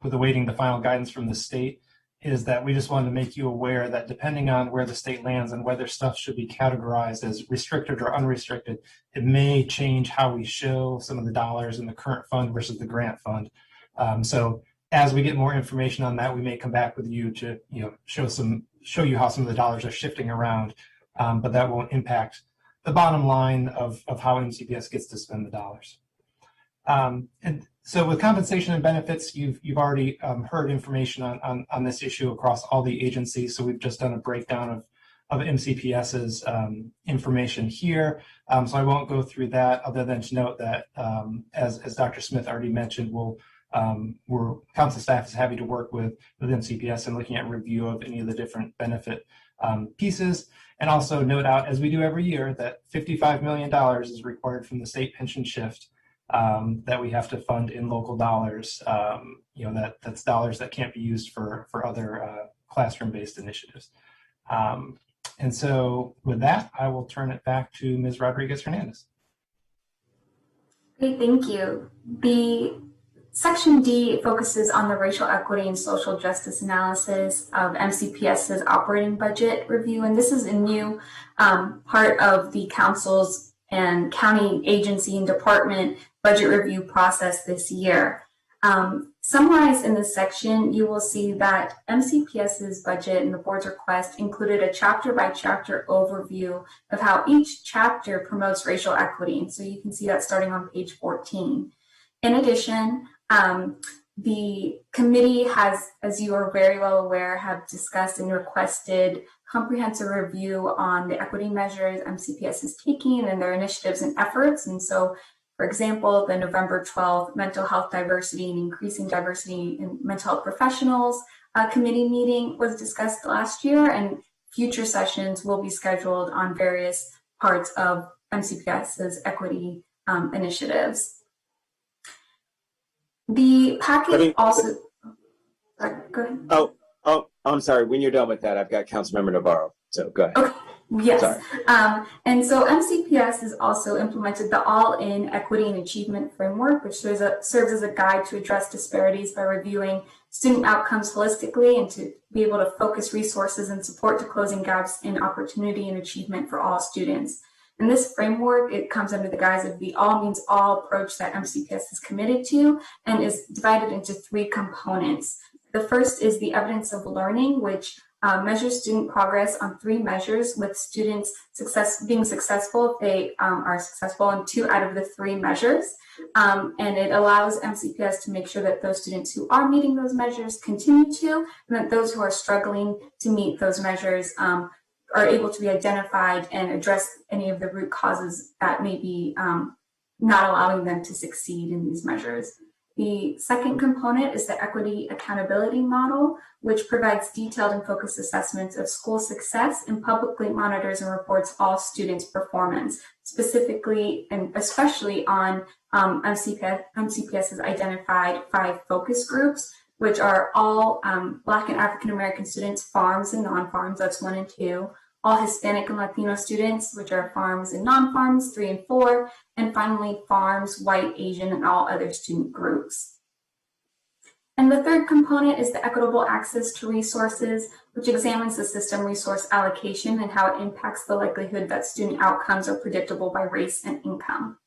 awaiting the final guidance from the state is that we just wanted to make you aware that depending on where the state lands and whether stuff should be categorized as restricted or unrestricted, it may change how we show some of the dollars in the current fund versus the grant fund. So as we get more information on that, we may come back with you to show you how some of the dollars are shifting around, but that won't impact the bottom line of how MCPS gets to spend the dollars. And so with compensation and benefits, you've already heard information on this issue across all the agencies. So we've just done a breakdown of MCPS's information here. So I won't go through that other than to note that as Dr. Smith already mentioned, council staff is happy to work with MCPS and looking at review of any of the different benefit pieces. And also note out, as we do every year, that $55 million is required from the state pension shift that we have to fund in local dollars. That's dollars that can't be used for other classroom-based initiatives. And so with that, I will turn it back to Ms. Rodriguez-Hernandez. Great, thank you. The Section D focuses on the racial equity and social justice analysis of MCPS's operating budget review, and this is a new part of the council's and county agency and department budget review process this year. Summarized in this section, you will see that MCPS's budget and the board's request included a chapter-by-chapter overview of how each chapter promotes racial equity. And so you can see that starting on page 14. In addition, the committee has, as you are very well aware, have discussed and requested comprehensive review on the equity measures MCPS is taking and their initiatives and efforts. And so, for example, the November 12th Mental Health Diversity and Increasing Diversity in Mental Health Professionals committee meeting was discussed last year, and future sessions will be scheduled on various parts of MCPS's equity initiatives. The package also. Sorry, go ahead. Oh, I'm sorry. When you're done with that, I've got Councilmember Navarro. So go ahead. Okay. Yes. Sorry. And so MCPS has also implemented the All-In Equity and Achievement Framework, which serves as a guide to address disparities by reviewing student outcomes holistically and to be able to focus resources and support to closing gaps in opportunity and achievement for all students. And this framework, it comes under the guise of the all means all approach that MCPS is committed to and is divided into 3 components. The first is the evidence of learning, which measures student progress on 3 measures, with students being successful if they are successful in 2 out of the 3 measures. And it allows MCPS to make sure that those students who are meeting those measures continue to, and that those who are struggling to meet those measures are able to be identified and address any of the root causes that may be not allowing them to succeed in these measures. The second component is the equity accountability model, which provides detailed and focused assessments of school success and publicly monitors and reports all students' performance, specifically and especially on MCPS has identified 5 focus groups, which are all Black and African American students, farms and non-farms, that's 1 and 2, all Hispanic and Latino students, which are farms and non-farms, 3 and 4, and finally farms, white, Asian, and all other student groups. And the third component is the equitable access to resources, which examines the system resource allocation and how it impacts the likelihood that student outcomes are predictable by race and income.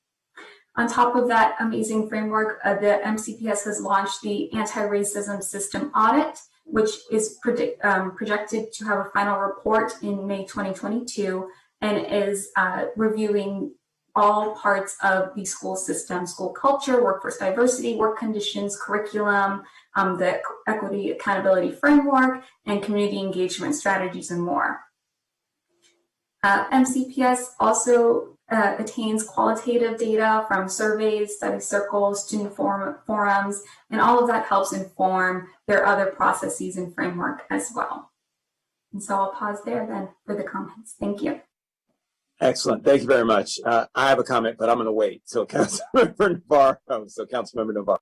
On top of that amazing framework, the MCPS has launched the Anti-Racism System Audit, which is projected to have a final report in May 2022 and is reviewing all parts of the school system: school culture, workforce diversity, work conditions, curriculum, the equity accountability framework, and community engagement strategies, and more. MCPS also attains qualitative data from surveys, study circles, student forums, and all of that helps inform their other processes and framework as well. And so I'll pause there then for the comments. Thank you. Excellent. Thank you very much. I have a comment, but I'm going to wait. So Councilmember Navarro.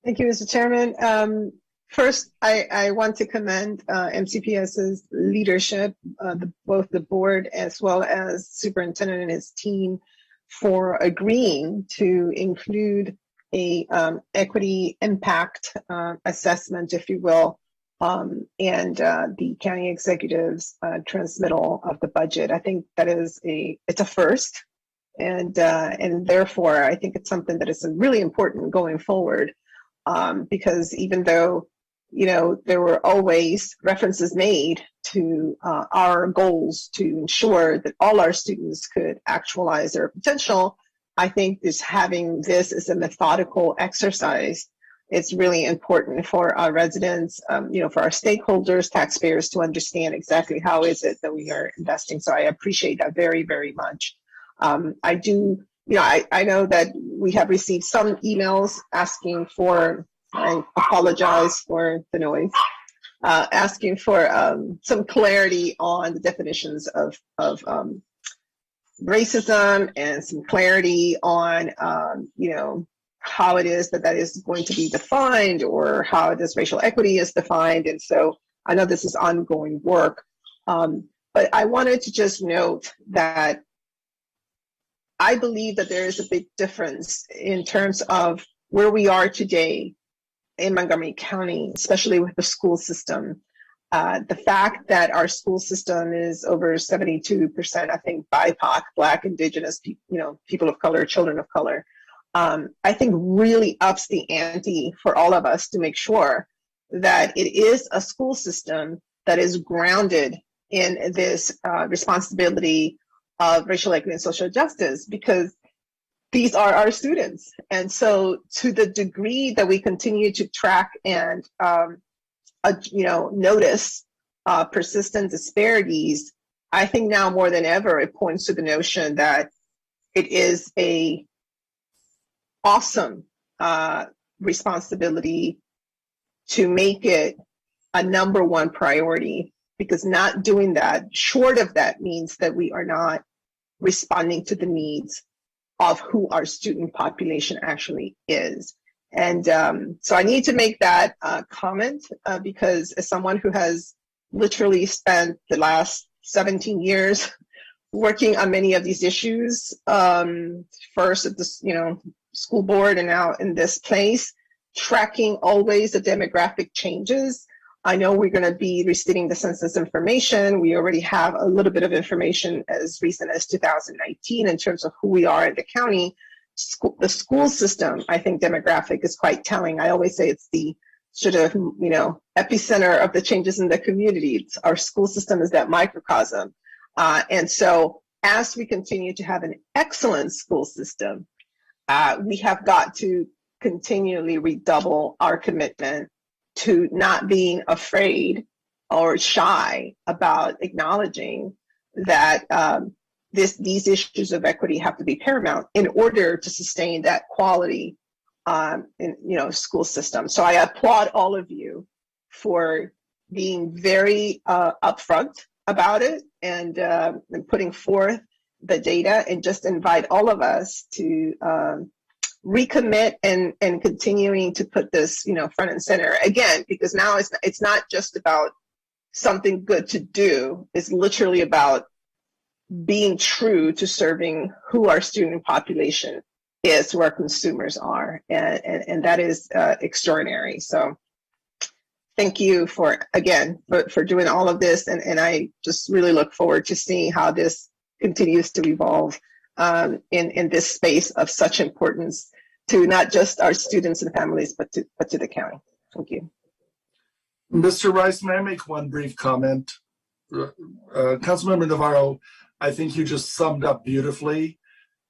Thank you, Mr. Chairman. First, I want to commend MCPS's leadership, both the board as well as superintendent and his team, for agreeing to include a equity impact assessment, if you will, and the county executive's transmittal of the budget. I think that is it's a first, and therefore I think it's something that is really important going forward, because even though there were always references made to our goals to ensure that all our students could actualize their potential, I think having this as a methodical exercise, it's really important for our residents, for our stakeholders, taxpayers, to understand exactly how is it that we are investing. So I appreciate that very, very much. I know that we have received some emails asking for, I apologize for the noise, asking for some clarity on the definitions of racism, and some clarity on, how it is that is going to be defined, or how this racial equity is defined. And so I know this is ongoing work, but I wanted to just note that I believe that there is a big difference in terms of where we are today in Montgomery County, especially with the school system. The fact that our school system is over 72%, I think, BIPOC, Black, Indigenous, people of color, children of color, I think really ups the ante for all of us to make sure that it is a school system that is grounded in this responsibility of racial equity and social justice, because these are our students. And so to the degree that we continue to track and notice persistent disparities, I think now more than ever, it points to the notion that it is a awesome responsibility to make it a #1 priority, because not doing that, short of that, means that we are not responding to the needs of who our student population actually is. And so I need to make that comment because as someone who has literally spent the last 17 years working on many of these issues, first at the school board and now in this place, tracking always the demographic changes, I know we're going to be receiving the census information. We already have a little bit of information as recent as 2019 in terms of who we are in the county. The school system, I think demographic is quite telling. I always say it's the sort of, epicenter of the changes in the community. Our school system is that microcosm. And so as we continue to have an excellent school system, we have got to continually redouble our commitment to not being afraid or shy about acknowledging that these issues of equity have to be paramount in order to sustain that quality in school system. So I applaud all of you for being very upfront about it and putting forth the data, and just invite all of us to recommit and continuing to put this front and center again, because now it's not just about something good to do. It's literally about being true to serving who our student population is, who our consumers are, and that is extraordinary. So thank you for doing all of this, and I just really look forward to seeing how this continues to evolve in this space of such importance to not just our students and families, but to the county. Thank you. Mr. Rice, may I make one brief comment? Councilmember Navarro, I think you just summed up beautifully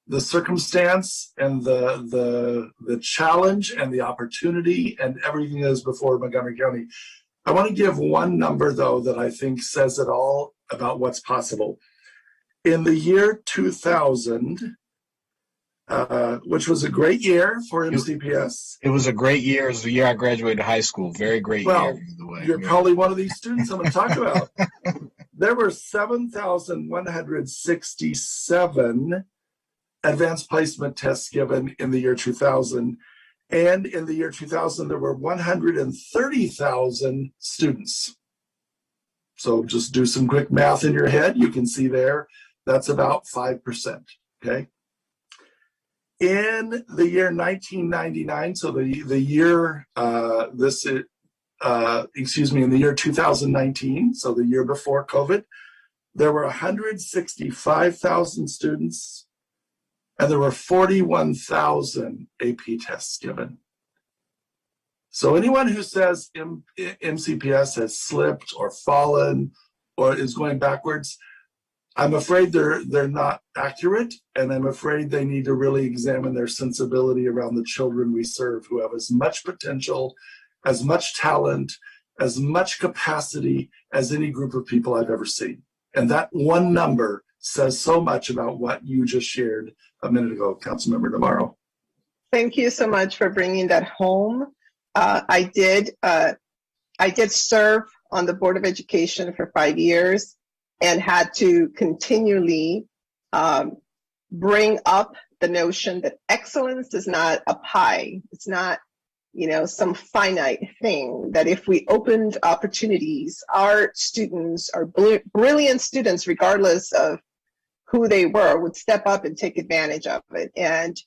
the circumstance and the challenge and the opportunity and everything that is before Montgomery County. I want to give one number, though, that I think says it all about what's possible. In the year 2000, which was a great year for MCPS. It was a great year. It was the year I graduated high school. Very great year, by the way. You're probably one of these students I'm going to talk about. There were 7,167 advanced placement tests given in the year 2000. And in the year 2000, there were 130,000 students. So just do some quick math in your head. You can see there, that's about 5%, okay? In the year 1999, so the year, in the year 2019, so the year before COVID, there were 165,000 students, and there were 41,000 AP tests given. So anyone who says MCPS has slipped or fallen or is going backwards, I'm afraid they're not accurate, and I'm afraid they need to really examine their sensibility around the children we serve, who have as much potential, as much talent, as much capacity as any group of people I've ever seen. And that one number says so much about what you just shared a minute ago, Councilmember Navarro. Thank you so much for bringing that home. I did serve on the Board of Education for 5 years, and had to continually bring up the notion that excellence is not a pie. It's not, some finite thing, that if we opened opportunities, our students, our brilliant students, regardless of who they were, would step up and take advantage of it. And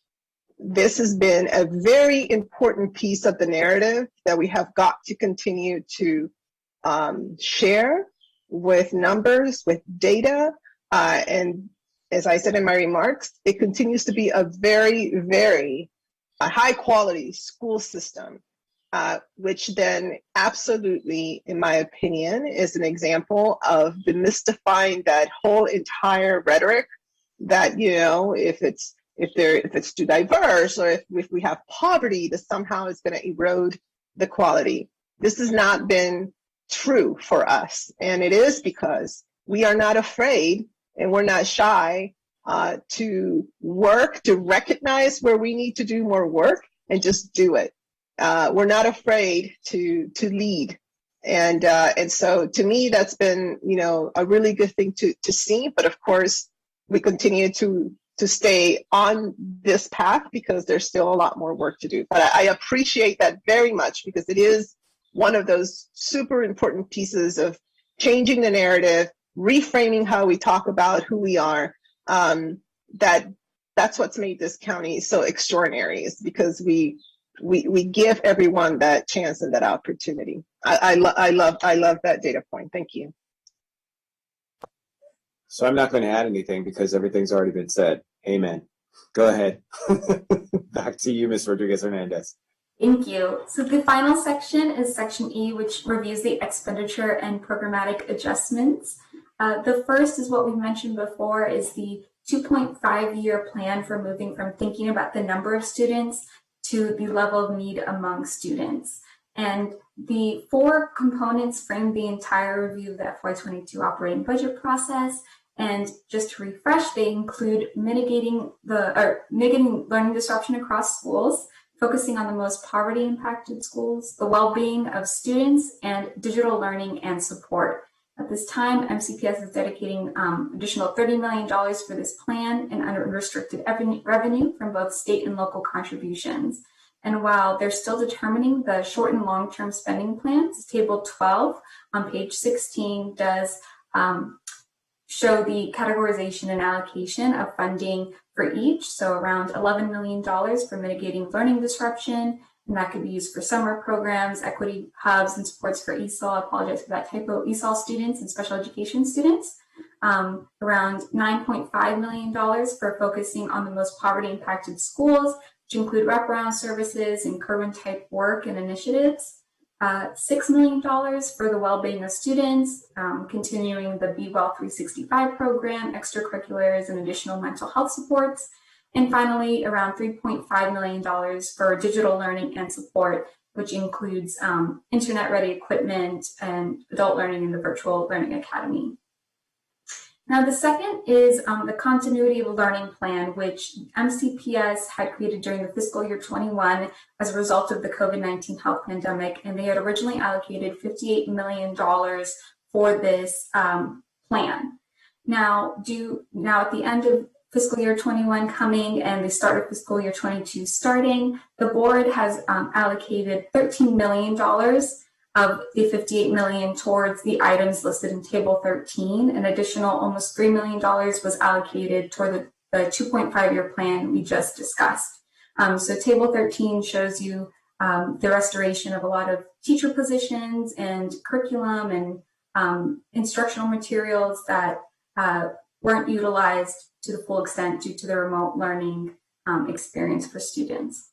this has been a very important piece of the narrative that we have got to continue to share with numbers, with data, and as I said in my remarks, it continues to be a very, very high quality school system, which then absolutely, in my opinion, is an example of demystifying that whole entire rhetoric that, if it's too diverse, or if we have poverty, that somehow is going to erode the quality. This has not been true for us, and it is because we are not afraid and we're not shy to work, to recognize where we need to do more work and just do it. We're not afraid to lead, and so to me that's been a really good thing to see. But of course, we continue to stay on this path because there's still a lot more work to do. But I appreciate that very much, because it is one of those super important pieces of changing the narrative, reframing how we talk about who we are. That's what's made this county so extraordinary, is because we we give everyone that chance and that opportunity. I love that data point. Thank you. So I'm not going to add anything because everything's already been said. Amen. Go ahead. Back to you, Ms. Rodriguez-Hernandez. Thank you. So the final section is section E, which reviews the expenditure and programmatic adjustments. The first is what we mentioned before, is the 2.5-year plan for moving from thinking about the number of students to the level of need among students. And the 4 components frame the entire review of the FY22 operating budget process. And just to refresh, they include mitigating learning disruption across schools, focusing on the most poverty impacted schools, the well-being of students, and digital learning and support. At this time, MCPS is dedicating additional $30 million for this plan and unrestricted revenue from both state and local contributions. And while they're still determining the short and long-term spending plans, Table 12 on page 16 does show the categorization and allocation of funding for each. So around $11 million for mitigating learning disruption, and that could be used for summer programs, equity hubs, and supports for ESOL. I apologize for that typo, ESOL students and special education students. Around $9.5 million for focusing on the most poverty impacted schools, which include wraparound services and Curvin type work and initiatives. $6 million for the well-being of students, continuing the Be Well 365 program, extracurriculars, and additional mental health supports. And finally, around $3.5 million for digital learning and support, which includes internet-ready equipment and adult learning in the Virtual Learning Academy. Now, the second is the continuity of learning plan, which MCPS had created during the fiscal year 21 as a result of the COVID-19 health pandemic, and they had originally allocated $58 million for this plan. Now, at the end of fiscal year 21 coming and the start of fiscal year 22 starting, the board has allocated $13 million of the $58 million towards the items listed in Table 13. An additional almost $3 million was allocated toward the 2.5-year plan we just discussed. So Table 13 shows you the restoration of a lot of teacher positions and curriculum and instructional materials that weren't utilized to the full extent due to the remote learning experience for students.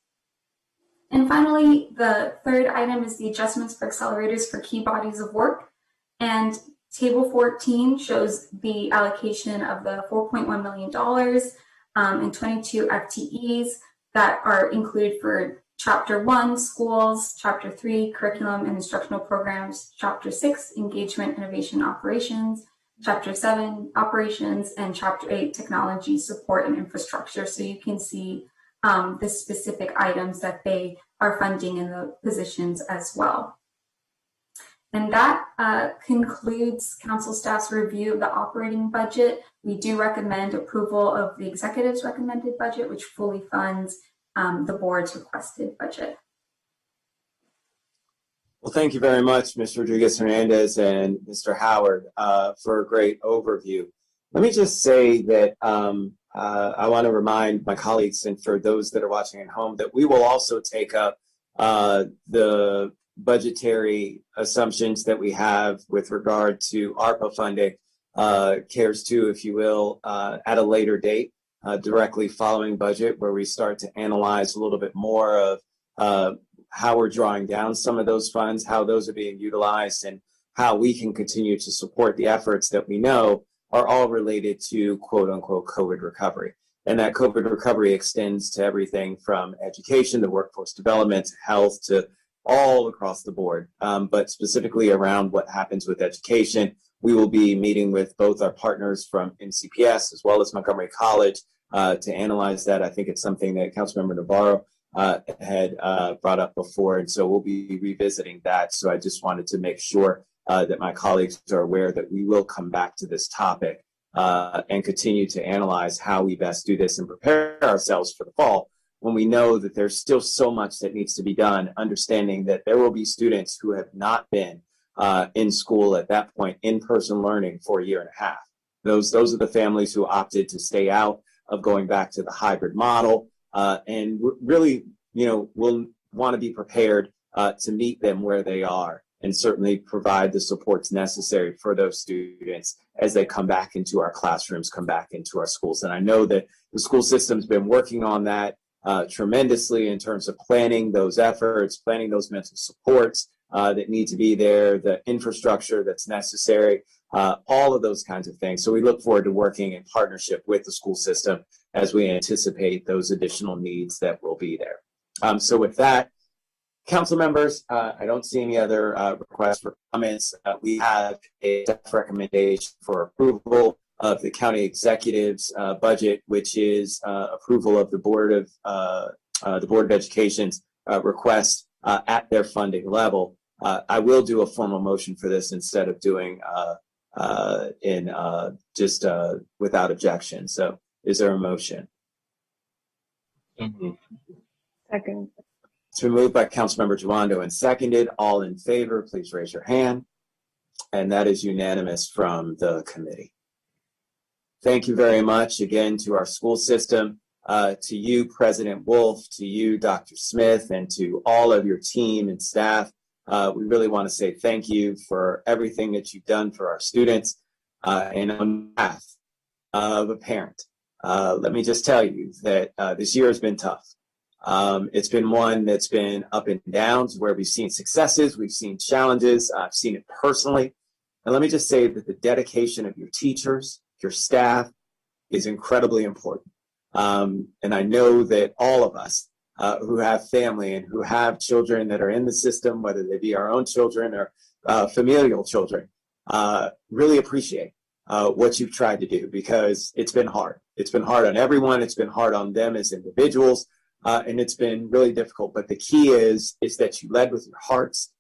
And finally, the third item is the adjustments for accelerators for key bodies of work. And Table 14 shows the allocation of the $4.1 million and 22 FTEs that are included for Chapter 1, Schools, Chapter 3, Curriculum and Instructional Programs, Chapter 6, Engagement, Innovation, Operations, Chapter 7, Operations, and Chapter 8, Technology, Support, and Infrastructure. So you can see the specific items that they are funding in the positions as well. And that concludes Council staff's review of the operating budget. We do recommend approval of the executive's recommended budget, which fully funds the board's requested budget. Well, thank you very much, Ms. Rodriguez-Hernandez and Mr. Howard, for a great overview. Let me just say that I want to remind my colleagues and for those that are watching at home that we will also take up the budgetary assumptions that we have with regard to ARPA funding, CARES 2, if you will, at a later date, directly following budget, where we start to analyze a little bit more of how we're drawing down some of those funds, how those are being utilized, and how we can continue to support the efforts that we know are all related to quote unquote COVID recovery. And that COVID recovery extends to everything from education to workforce development, to health, to all across the board. But specifically around what happens with education, we will be meeting with both our partners from MCPS as well as Montgomery College to analyze that. I think it's something that Councilmember Navarro had brought up before, and so we'll be revisiting that. So I just wanted to make sure that my colleagues are aware that we will come back to this topic and continue to analyze how we best do this and prepare ourselves for the fall, when we know that there's still so much that needs to be done, understanding that there will be students who have not been in school at that point, in-person learning for a year and a half. Those are the families who opted to stay out of going back to the hybrid model, and really, will want to be prepared to meet them where they are and certainly provide the supports necessary for those students as they come back into our classrooms, come back into our schools. And I know that the school system's been working on that tremendously in terms of planning those efforts, planning those mental supports that need to be there, the infrastructure that's necessary, all of those kinds of things. So we look forward to working in partnership with the school system as we anticipate those additional needs that will be there. So with that, council members, I don't see any other requests for comments. We have a recommendation for approval of the county executive's budget, which is approval of the Board of Education's request at their funding level. I will do a formal motion for this instead of doing just without objection. So is there a motion? Second. It's been moved by Councilmember Giwando and seconded. All in favor, please raise your hand. And that is unanimous from the committee. Thank you very much again to our school system, to you, President Wolf, to you, Dr. Smith, and to all of your team and staff. We really want to say thank you for everything that you've done for our students. And on behalf of a parent, let me just tell you that this year has been tough. It's been one that's been up and downs where we've seen successes, we've seen challenges, I've seen it personally. And let me just say that the dedication of your teachers, your staff is incredibly important. And I know that all of us who have family and who have children that are in the system, whether they be our own children or familial children, really appreciate what you've tried to do because it's been hard. It's been hard on everyone. It's been hard on them as individuals. And it's been really difficult. But the key is that you led with your hearts.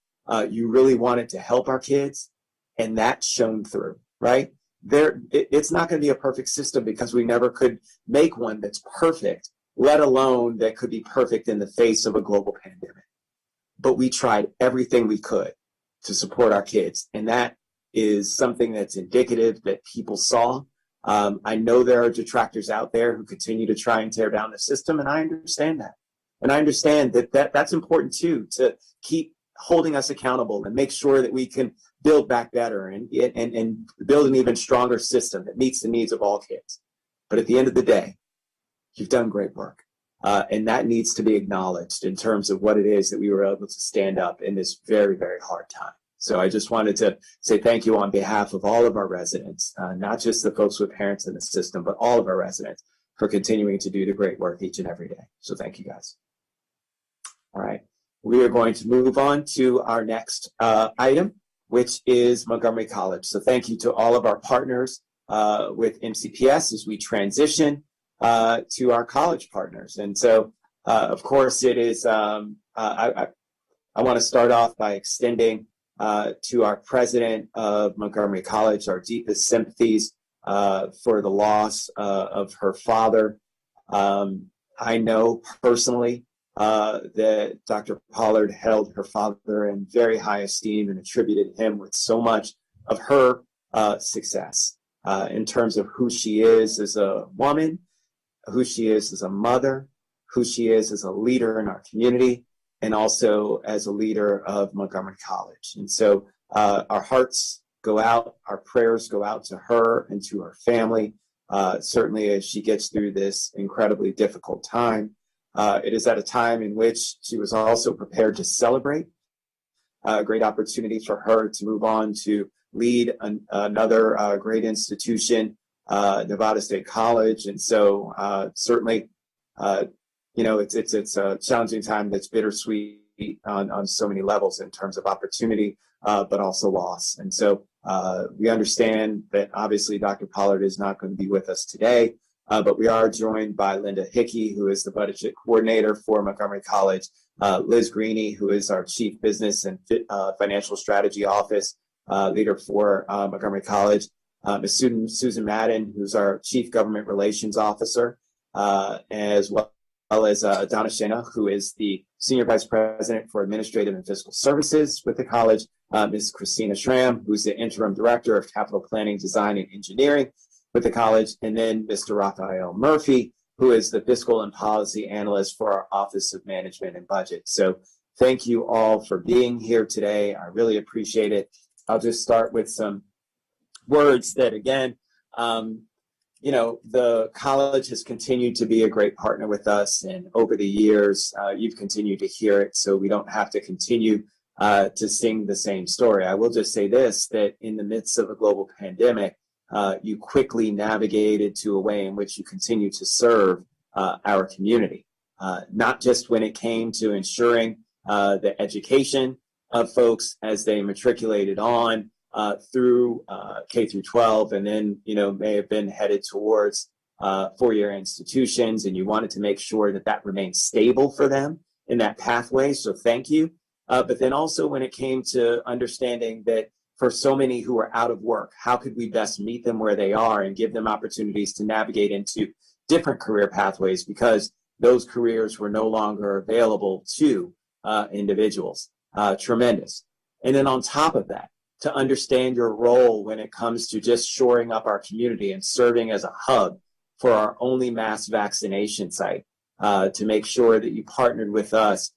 You really wanted to help our kids, and that shone through, right? It's not going to be a perfect system because we never could make one that's perfect, let alone that could be perfect in the face of a global pandemic. But we tried everything we could to support our kids, and that is something that's indicative that people saw. I know there are detractors out there who continue to try and tear down the system, and I understand that. And I understand that's important too, to keep holding us accountable and make sure that we can build back better and build an even stronger system that meets the needs of all kids. But at the end of the day, you've done great work. And that needs to be acknowledged in terms of what it is that we were able to stand up in this very, very hard time. So I just wanted to say thank you on behalf of all of our residents, not just the folks with parents in the system, but all of our residents for continuing to do the great work each and every day. So thank you guys. All right, we are going to move on to our next item, which is Montgomery College. So thank you to all of our partners with MCPS as we transition to our college partners. And so, of course, it is, I want to start off by extending to our president of Montgomery College our deepest sympathies for the loss of her father. I know personally that Dr. Pollard held her father in very high esteem and attributed him with so much of her success in terms of who she is as a woman, who she is as a mother, who she is as a leader in our community, and also as a leader of Montgomery College. And so our hearts go out, our prayers go out to her and to her family, certainly as she gets through this incredibly difficult time. It is at a time in which she was also prepared to celebrate, a great opportunity for her to move on to lead another great institution, Nevada State College. And so certainly, it's a challenging time that's bittersweet on so many levels in terms of opportunity, but also loss. And so we understand that obviously Dr. Pollard is not going to be with us today, but we are joined by Linda Hickey, who is the budget coordinator for Montgomery College, Liz Greeny, who is our chief business and financial strategy office leader for Montgomery College, Ms. Susan Madden, who's our chief government relations officer, as well as Donna Shena, who is the Senior Vice President for Administrative and Fiscal Services with the college, Ms. Christina Schramm, who's the Interim Director of Capital Planning, Design, and Engineering with the college, and then Mr. Raphael Murphy, who is the Fiscal and Policy Analyst for our Office of Management and Budget. So thank you all for being here today. I really appreciate it. I'll just start with some words that, again, the college has continued to be a great partner with us, and over the years, you've continued to hear it, so we don't have to continue to sing the same story. I will just say this, that in the midst of a global pandemic, you quickly navigated to a way in which you continue to serve our community, not just when it came to ensuring the education of folks as they matriculated on through K through 12, and then may have been headed towards four-year institutions, and you wanted to make sure that that remained stable for them in that pathway. So thank you. But then also when it came to understanding that for so many who are out of work, how could we best meet them where they are and give them opportunities to navigate into different career pathways because those careers were no longer available to individuals. Tremendous. And then on top of that, to understand your role when it comes to just shoring up our community and serving as a hub for our only mass vaccination site, to make sure that you partnered with us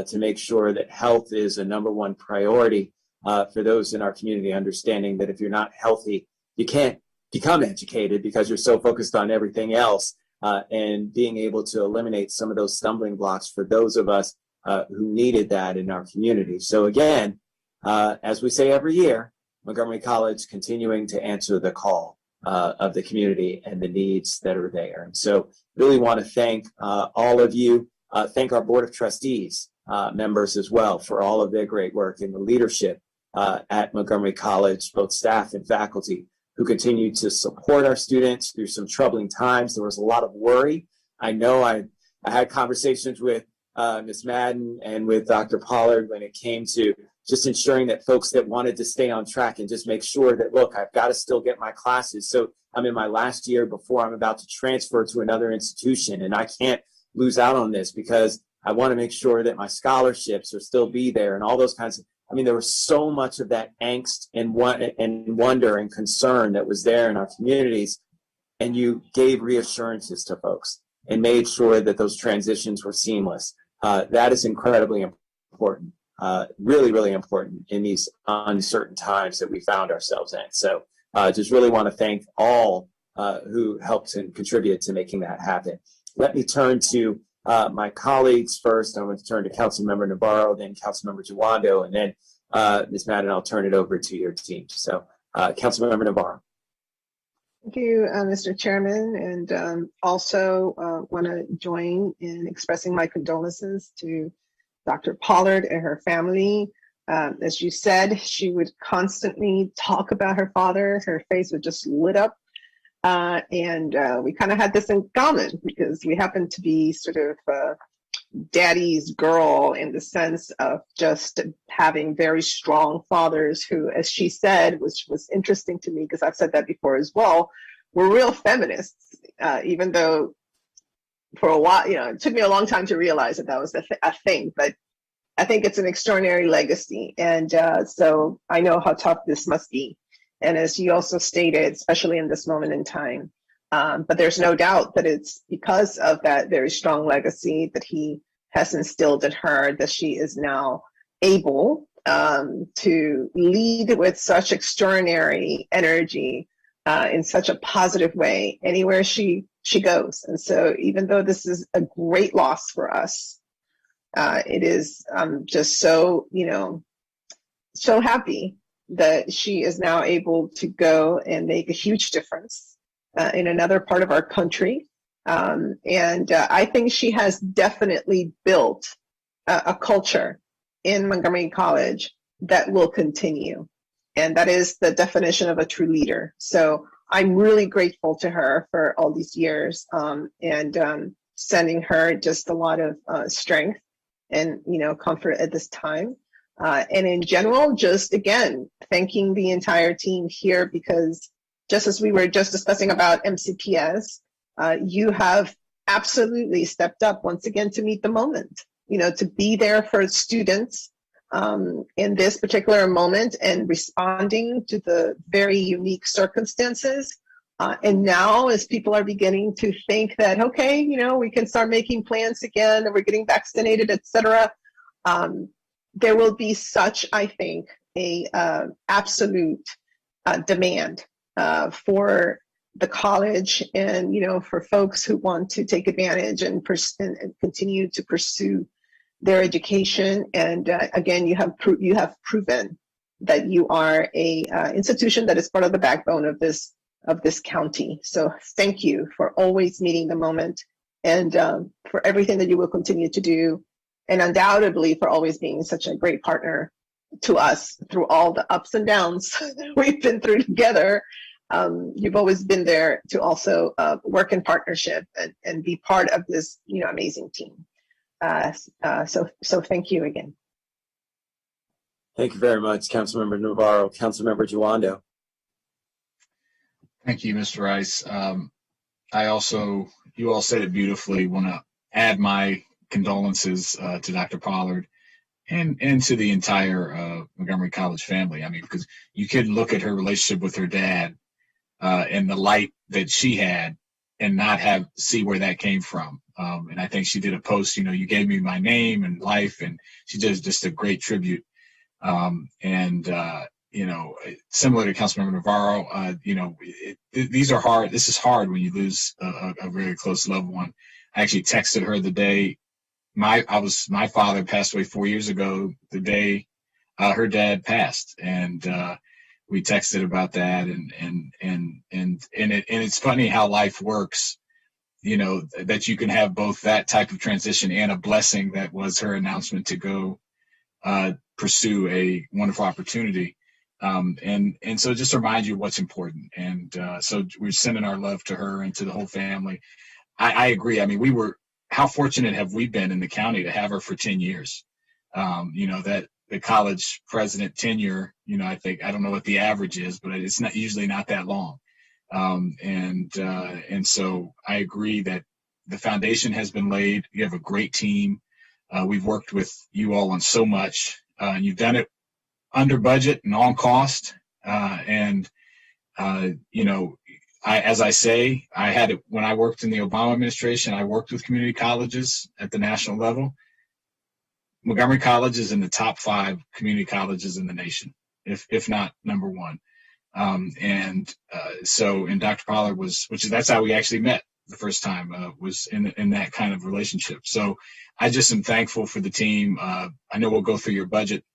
to make sure that health is a number one priority for those in our community, understanding that if you're not healthy, you can't become educated because you're so focused on everything else, and being able to eliminate some of those stumbling blocks for those of us who needed that in our community. So again, as we say every year, Montgomery College continuing to answer the call of the community and the needs that are there. And so really want to thank all of you, thank our Board of Trustees members as well for all of their great work in the leadership at Montgomery College, both staff and faculty, who continue to support our students through some troubling times. There was a lot of worry. I know I had conversations with Ms. Madden and with Dr. Pollard when it came to just ensuring that folks that wanted to stay on track and just make sure that, look, I've got to still get my classes. So I'm in my last year before I'm about to transfer to another institution, and I can't lose out on this because I want to make sure that my scholarships will still be there and all those kinds of, there was so much of that angst and wonder and concern that was there in our communities, and you gave reassurances to folks and made sure that those transitions were seamless. That is incredibly important, really, really important in these uncertain times that we found ourselves in. So just really want to thank all who helped and contributed to making that happen. Let me turn to my colleagues first. I'm going to turn to Councilmember Navarro, then Councilmember Jawando, and then Ms. Madden, I'll turn it over to your team. So Councilmember Navarro. Thank you, Mr. Chairman, and also want to join in expressing my condolences to Dr. Pollard and her family. As you said, she would constantly talk about her father. Her face would just lit up. And we kind of had this in common because we happened to be sort of daddy's girl in the sense of just having very strong fathers who, as she said, which was interesting to me because I've said that before as well, were real feminists, even though for a while, it took me a long time to realize that was a thing, but I think it's an extraordinary legacy. And so I know how tough this must be. And as you also stated, especially in this moment in time, but there's no doubt that it's because of that very strong legacy that he has instilled in her that she is now able to lead with such extraordinary energy in such a positive way anywhere she goes. And so even though this is a great loss for us, it is just so, so happy that she is now able to go and make a huge difference in another part of our country. And I think she has definitely built a culture in Montgomery College that will continue. And that is the definition of a true leader. So I'm really grateful to her for all these years and sending her just a lot of strength and, comfort at this time. And in general, just again, thanking the entire team here because just as we were just discussing about MCPS, you have absolutely stepped up once again to meet the moment, to be there for students in this particular moment and responding to the very unique circumstances And now, as people are beginning to think that, okay, we can start making plans again, and we're getting vaccinated, etc., there will be such, I think, a absolute demand for the college, and for folks who want to take advantage and continue to pursue their education. And again, you have proven that you are a institution that is part of the backbone of this county. So thank you for always meeting the moment, and for everything that you will continue to do, and undoubtedly for always being such a great partner to us through all the ups and downs we've been through together. You've always been there to also work in partnership and be part of this amazing team. So thank you again. Thank you very much, Councilmember Navarro. Councilmember Giwando. Thank you, Mr. Rice. You all said it beautifully. Want to add my condolences to Dr. Pollard and to the entire Montgomery College family. I mean, because you could look at her relationship with her dad and the light that she had and not see where that came from. And I think she did a post, you gave me my name and life, and she does just a great tribute. Similar to Councilmember Navarro, these are hard. This is hard when you lose a very close loved one. I actually texted her the day my father passed away 4 years ago, the day her dad passed, and we texted about that. And it's funny how life works. That you can have both that type of transition and a blessing that was her announcement to go pursue a wonderful opportunity. And so just to remind you what's important. And so we're sending our love to her and to the whole family. I agree. I mean, how fortunate have we been in the county to have her for 10 years? That the college president tenure, I don't know what the average is, but it's usually not that long. And so I agree that the foundation has been laid. You have a great team. We've worked with you all on so much. You've done it under budget and on cost. As I say, I had it when I worked in the Obama administration. I worked with community colleges at the national level. Montgomery College is in the top 5 community colleges in the nation, if not number 1. And Dr. Pollard that's how we actually met the first time, was in that kind of relationship. So I just am thankful for the team. I know we'll go through your budget.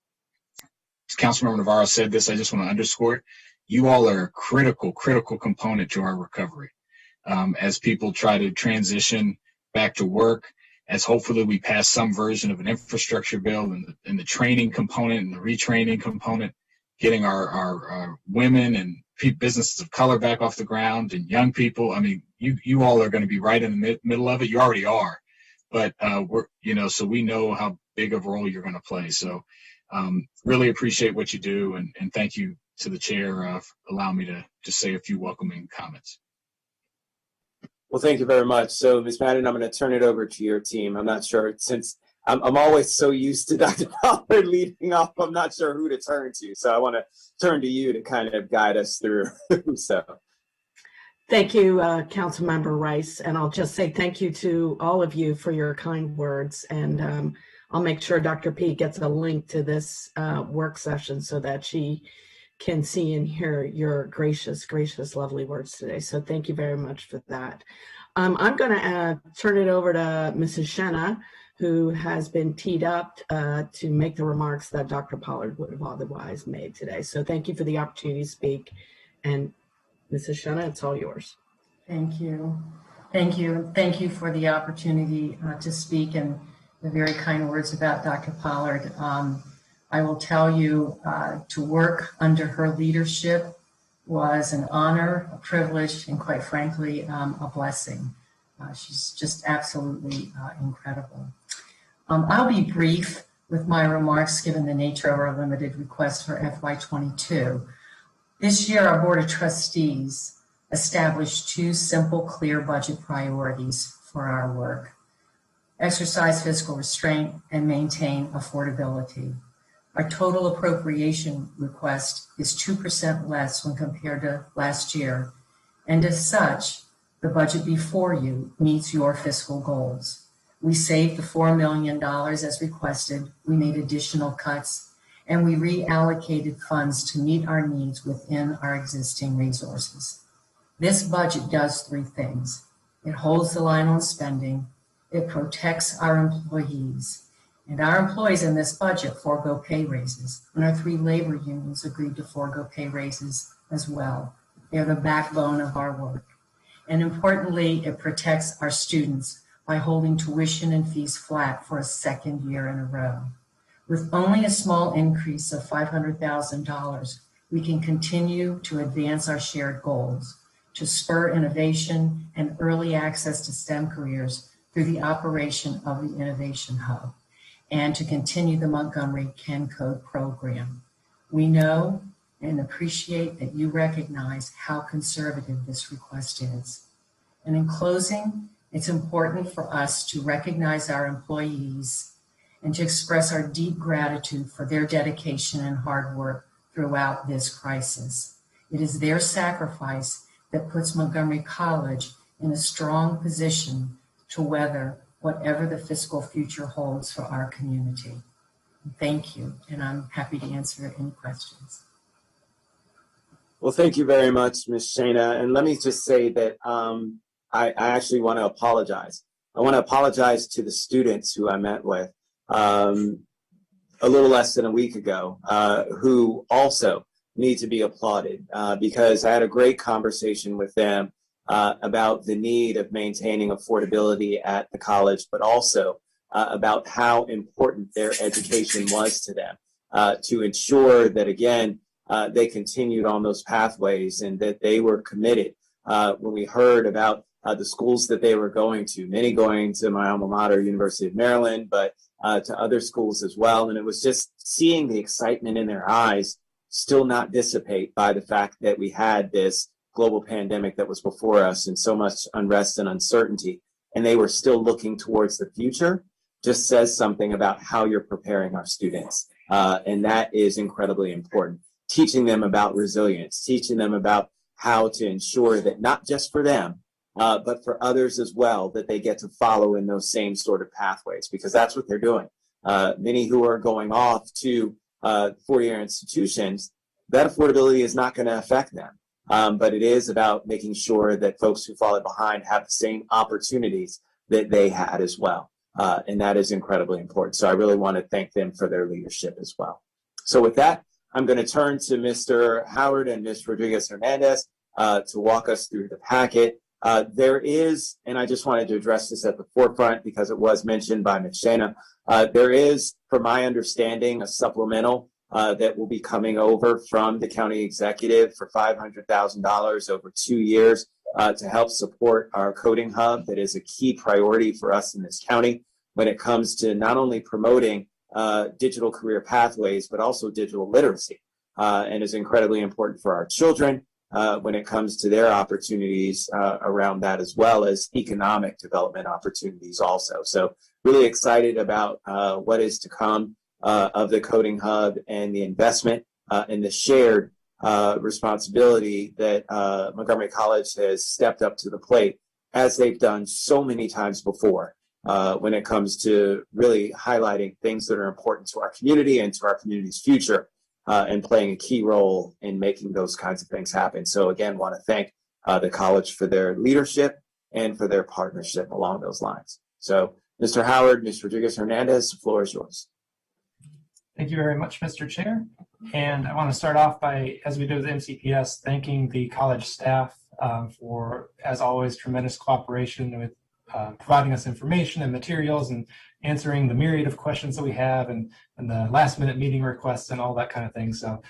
Councilmember Navarro said this, I just want to underscore it. You all are a critical component to our recovery. As people try to transition back to work, as hopefully we pass some version of an infrastructure bill and the training component and the retraining component, getting our women and businesses of color back off the ground and young people. I mean, you all are going to be right in the middle of it. You already are, but so we know how big of a role you're going to play. So really appreciate what you do, and thank you to the chair for allowing me to just say a few welcoming comments. Well, thank you very much. So, Ms. Madden, I'm going to turn it over to your team. I'm not sure, since I'm always so used to Dr. Pollard leading off, I'm not sure who to turn to. So I want to turn to you to kind of guide us through. So. Thank you, Councilmember Rice. And I'll just say thank you to all of you for your kind words. And I'll make sure Dr. P gets a link to this work session so that she can see and hear your gracious, lovely words today. So thank you very much for that. I'm going to turn it over to Mrs. Shenna, who has been teed up to make the remarks that Dr. Pollard would have otherwise made today. So thank you for the opportunity to speak. And Mrs. Shenna, it's all yours. Thank you. Thank you. Thank you for the opportunity to speak and the very kind words about Dr. Pollard. I will tell you, to work under her leadership was an honor, a privilege, and quite frankly, a blessing. She's just absolutely incredible. I'll be brief with my remarks given the nature of our limited request for FY22. This year, our Board of Trustees established 2 simple, clear budget priorities for our work: exercise fiscal restraint and maintain affordability. Our total appropriation request is 2% less when compared to last year, And as such, the budget before you meets your fiscal goals. We saved the $4 million as requested, we made additional cuts, and we reallocated funds to meet our needs within our existing resources. This budget does three things. It holds the line on spending, it protects our employees, and our employees in this budget forego pay raises, and our three labor unions agreed to forego pay raises as well. They're the backbone of our work. And importantly, it protects our students by holding tuition and fees flat for a second year in a row. With only a small increase of $500,000, we can continue to advance our shared goals, to spur innovation and early access to STEM careers through the operation of the Innovation Hub, and to continue the Montgomery Can Code program. We know and appreciate that you recognize how conservative this request is. And in closing, it's important for us to recognize our employees and to express our deep gratitude for their dedication and hard work throughout this crisis. It is their sacrifice that puts Montgomery College in a strong position to weather whatever the fiscal future holds for our community. Thank you, and I'm happy to answer any questions. Well, thank you very much, Ms. Shana. And let me just say that I actually want to apologize. I want to apologize to the students who I met with a little less than a week ago, who also need to be applauded because I had a great conversation with them about the need of maintaining affordability at the college, but also about how important their education was to them to ensure that, again, they continued on those pathways and that they were committed. When we heard about the schools that they were going to, many going to my alma mater, University of Maryland, but to other schools as well. And it was just seeing the excitement in their eyes still not dissipate by the fact that we had this global pandemic that was before us and so much unrest and uncertainty. And they were still looking towards the future, just says something about how you're preparing our students. And that is incredibly important. Teaching them about resilience, teaching them about how to ensure that not just for them, but for others as well, that they get to follow in those same sort of pathways, because that's what they're doing. Many who are going off to four-year institutions, that affordability is not going to affect them. But it is about making sure that folks who fall behind have the same opportunities that they had as well. And that is incredibly important. So I really want to thank them for their leadership as well. So with that, I'm going to turn to Mr. Howard and Ms. Rodriguez-Hernandez to walk us through the packet. There is, and I just wanted to address this at the forefront because it was mentioned by Ms. Shana, there is, from my understanding, a supplemental that will be coming over from the county executive for $500,000 over 2 years to help support our coding hub. That is a key priority for us in this county when it comes to not only promoting digital career pathways, but also digital literacy, and is incredibly important for our children when it comes to their opportunities around that, as well as economic development opportunities also. So really excited about what is to come of the coding hub and the investment and the shared responsibility that Montgomery College has stepped up to the plate, as they've done so many times before. When it comes to really highlighting things that are important to our community and to our community's future, and playing a key role in making those kinds of things happen. So again, want to thank the college for their leadership and for their partnership along those lines. So Mr. Howard, Ms. Rodriguez-Hernandez, the floor is yours. Thank you very much, Mr. Chair. And I want to start off by, as we do with MCPS, thanking the college staff for, as always, tremendous cooperation with providing us information and materials and answering the myriad of questions that we have and the last minute meeting requests and all that kind of thing. So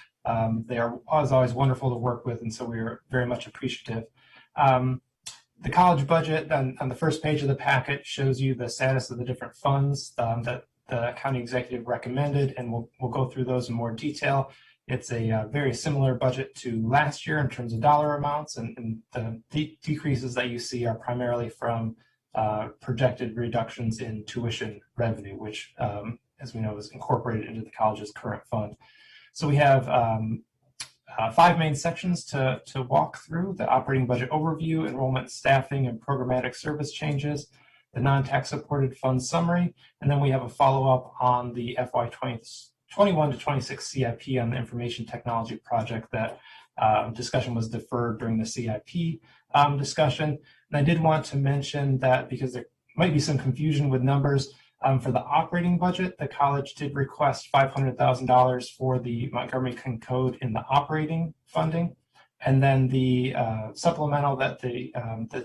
they are always wonderful to work with, and so we are very much appreciative. The college budget on the first page of the packet shows you the status of the different funds that the county executive recommended, and we'll go through those in more detail. It's a very similar budget to last year in terms of dollar amounts, and the decreases that you see are primarily from projected reductions in tuition revenue, which, as we know, is incorporated into the college's current fund. So we have 5 main sections to walk through: the operating budget overview, enrollment, staffing, and programmatic service changes, the non-tax supported fund summary, and then we have a follow-up on the FY 21 to 26 CIP on the information technology project. That discussion was deferred during the CIP discussion. And I did want to mention that because there might be some confusion with numbers, for the operating budget, the college did request $500,000 for the Montgomery King Code in the operating funding. And then the supplemental that the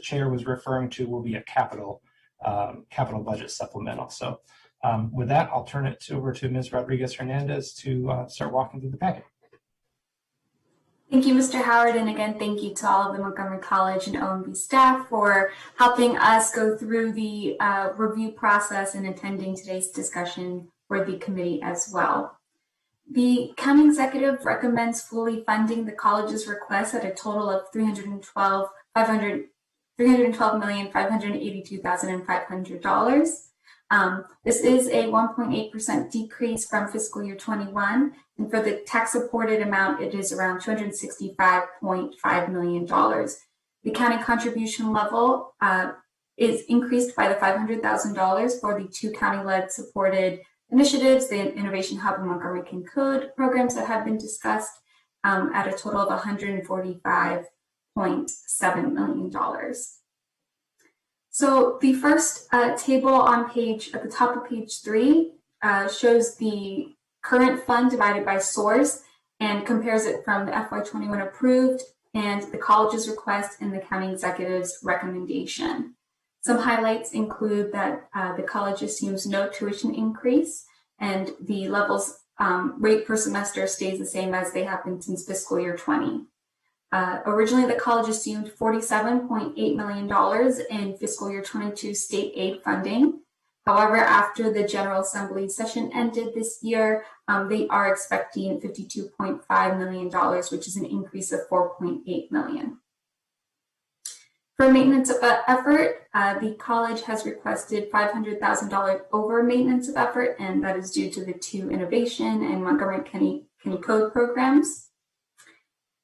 chair was referring to will be a capital budget supplemental. So with that, I'll turn it over to Ms. Rodriguez-Hernandez to start walking through the packet. Thank you, Mr. Howard, and again, thank you to all of the Montgomery College and OMB staff for helping us go through the review process and attending today's discussion for the committee as well. The county executive recommends fully funding the college's request at a total of $312,582,500. This is a 1.8% decrease from fiscal year 21, and for the tax-supported amount, it is around $265.5 million. The county contribution level is increased by the $500,000 for the 2 county-led supported initiatives, the Innovation Hub and Montgomery King Code programs that have been discussed, at a total of $145.7 million. So the first table on at the top of page 3 shows the current fund divided by source and compares it from the FY21 approved and the college's request and the county executive's recommendation. Some highlights include that the college assumes no tuition increase and the levels rate per semester stays the same as they have been since fiscal year 20. Originally, the college assumed $47.8 million in fiscal year 22 state aid funding. However, after the General Assembly session ended this year, they are expecting $52.5 million, which is an increase of $4.8 million. For maintenance of effort, the college has requested $500,000 over maintenance of effort, and that is due to the 2 innovation and Montgomery County Code programs.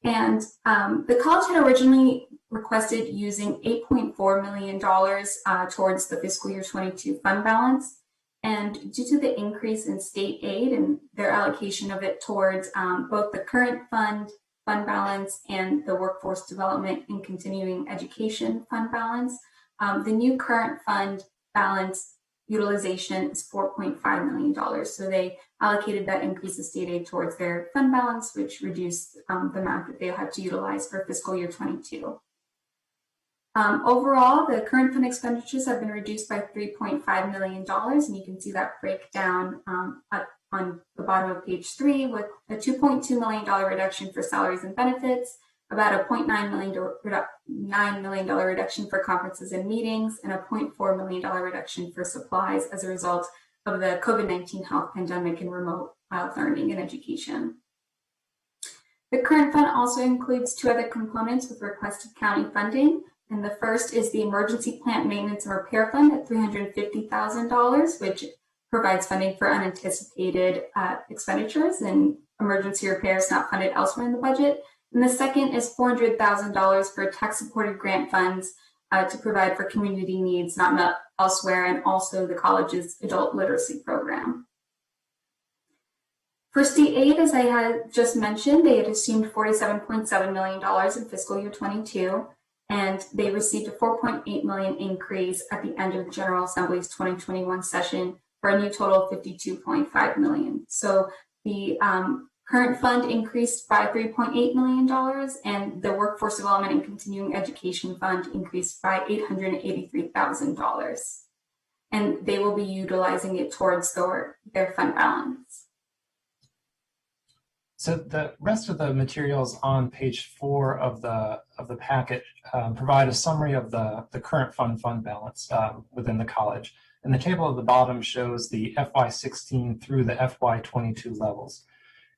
And the college had originally requested using $8.4 million towards the fiscal year 22 fund balance. And due to the increase in state aid and their allocation of it towards both the current fund balance and the workforce development and continuing education fund balance, the new current fund balance utilization is $4.5 million. So they allocated that increase of state aid towards their fund balance, which reduced the amount that they had to utilize for fiscal year 22. Overall, the current fund expenditures have been reduced by $3.5 million, and you can see that breakdown on the bottom of page 3 with a $2.2 million reduction for salaries and benefits, about a $0.9 million reduction for conferences and meetings, and a $0.4 million reduction for supplies as a result of the COVID-19 health pandemic and remote learning and education. The current fund also includes 2 other components with requested county funding, and the first is the Emergency Plant Maintenance and Repair Fund at $350,000, which provides funding for unanticipated expenditures and emergency repairs not funded elsewhere in the budget. And the second is $400,000 for tax-supported grant funds to provide for community needs not met elsewhere, and also the college's adult literacy program. For state aid, as I had just mentioned, they had assumed $47.7 million in fiscal year 22, and they received a $4.8 million increase at the end of the General Assembly's 2021 session for a new total of $52.5 million. So the current fund increased by $3.8 million, and the Workforce Development and Continuing Education Fund increased by $883,000. And they will be utilizing it towards their fund balance. So the rest of the materials on page 4 of the packet provide a summary of the current fund balance within the college. And the table at the bottom shows the FY16 through the FY22 levels.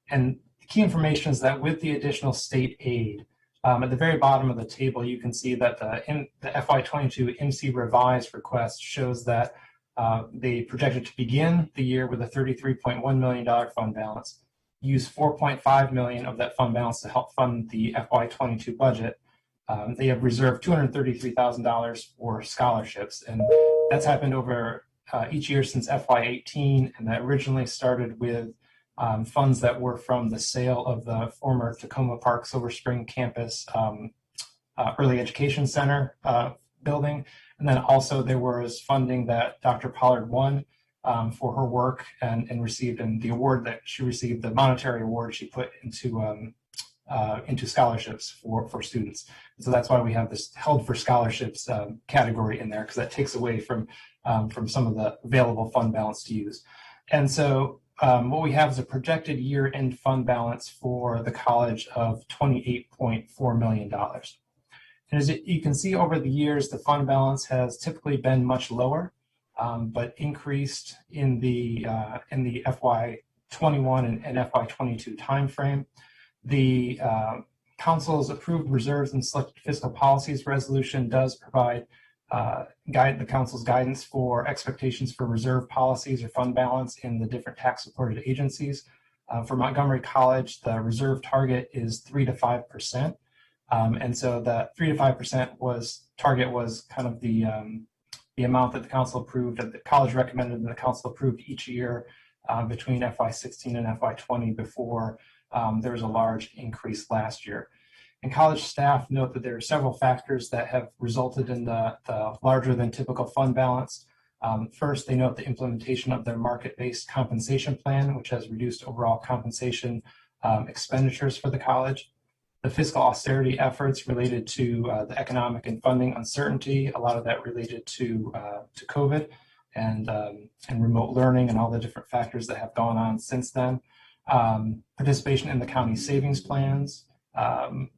And the key information is that with the additional state aid, at the very bottom of the table, you can see that the FY22 MC revised request shows that they projected to begin the year with a $33.1 million fund balance. used $4.5 million of that fund balance to help fund the FY22 budget. They have reserved $233,000 for scholarships, and that's happened over each year since FY18, and that originally started with funds that were from the sale of the former Tacoma Park Silver Spring campus early education center building. And then also there was funding that Dr. Pollard won for her work and received, and the award that she received, the monetary award she put into scholarships for students. And so that's why we have this held for scholarships category in there, because that takes away from some of the available fund balance to use. And so what we have is a projected year-end fund balance for the college of $28.4 million. And as you can see over the years, the fund balance has typically been much lower, but increased in the FY21 and FY22 timeframe. The Council's approved reserves and selected fiscal policies resolution does provide the Council's guidance for expectations for reserve policies or fund balance in the different tax-supported agencies. For Montgomery College, the reserve target is 3 to 5%. And so that 3 to 5% target was kind of the amount that the Council approved, that the college recommended and the Council approved each year between FY16 and FY20 before there was a large increase last year. And college staff note that there are several factors that have resulted in the larger than typical fund balance. First, they note the implementation of their market-based compensation plan, which has reduced overall compensation expenditures for the college. The fiscal austerity efforts related to the economic and funding uncertainty, a lot of that related to COVID and remote learning and all the different factors that have gone on since then. Participation in the county savings plans.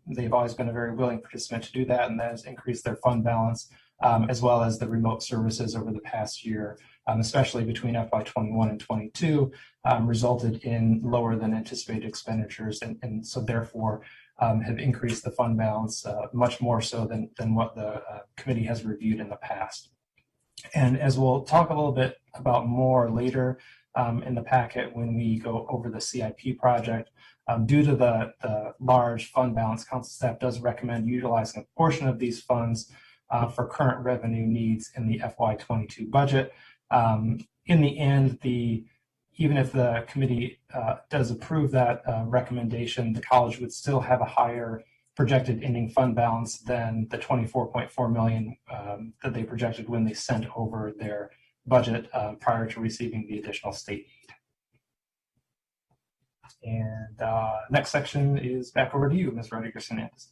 They've always been a very willing participant to do that, and that has increased their fund balance, as well as the remote services over the past year, especially between FY21 and 22, resulted in lower than anticipated expenditures, and so therefore have increased the fund balance much more so than what the committee has reviewed in the past. And as we'll talk a little bit about more later in the packet when we go over the CIP project, due to the large fund balance, Council staff does recommend utilizing a portion of these funds for current revenue needs in the FY22 budget. In the end, even if the committee does approve that recommendation, the college would still have a higher projected ending fund balance than the $24.4 million that they projected when they sent over their budget prior to receiving the additional state aid. And next section is back over to you, Ms. Rodriguez-Hernandez.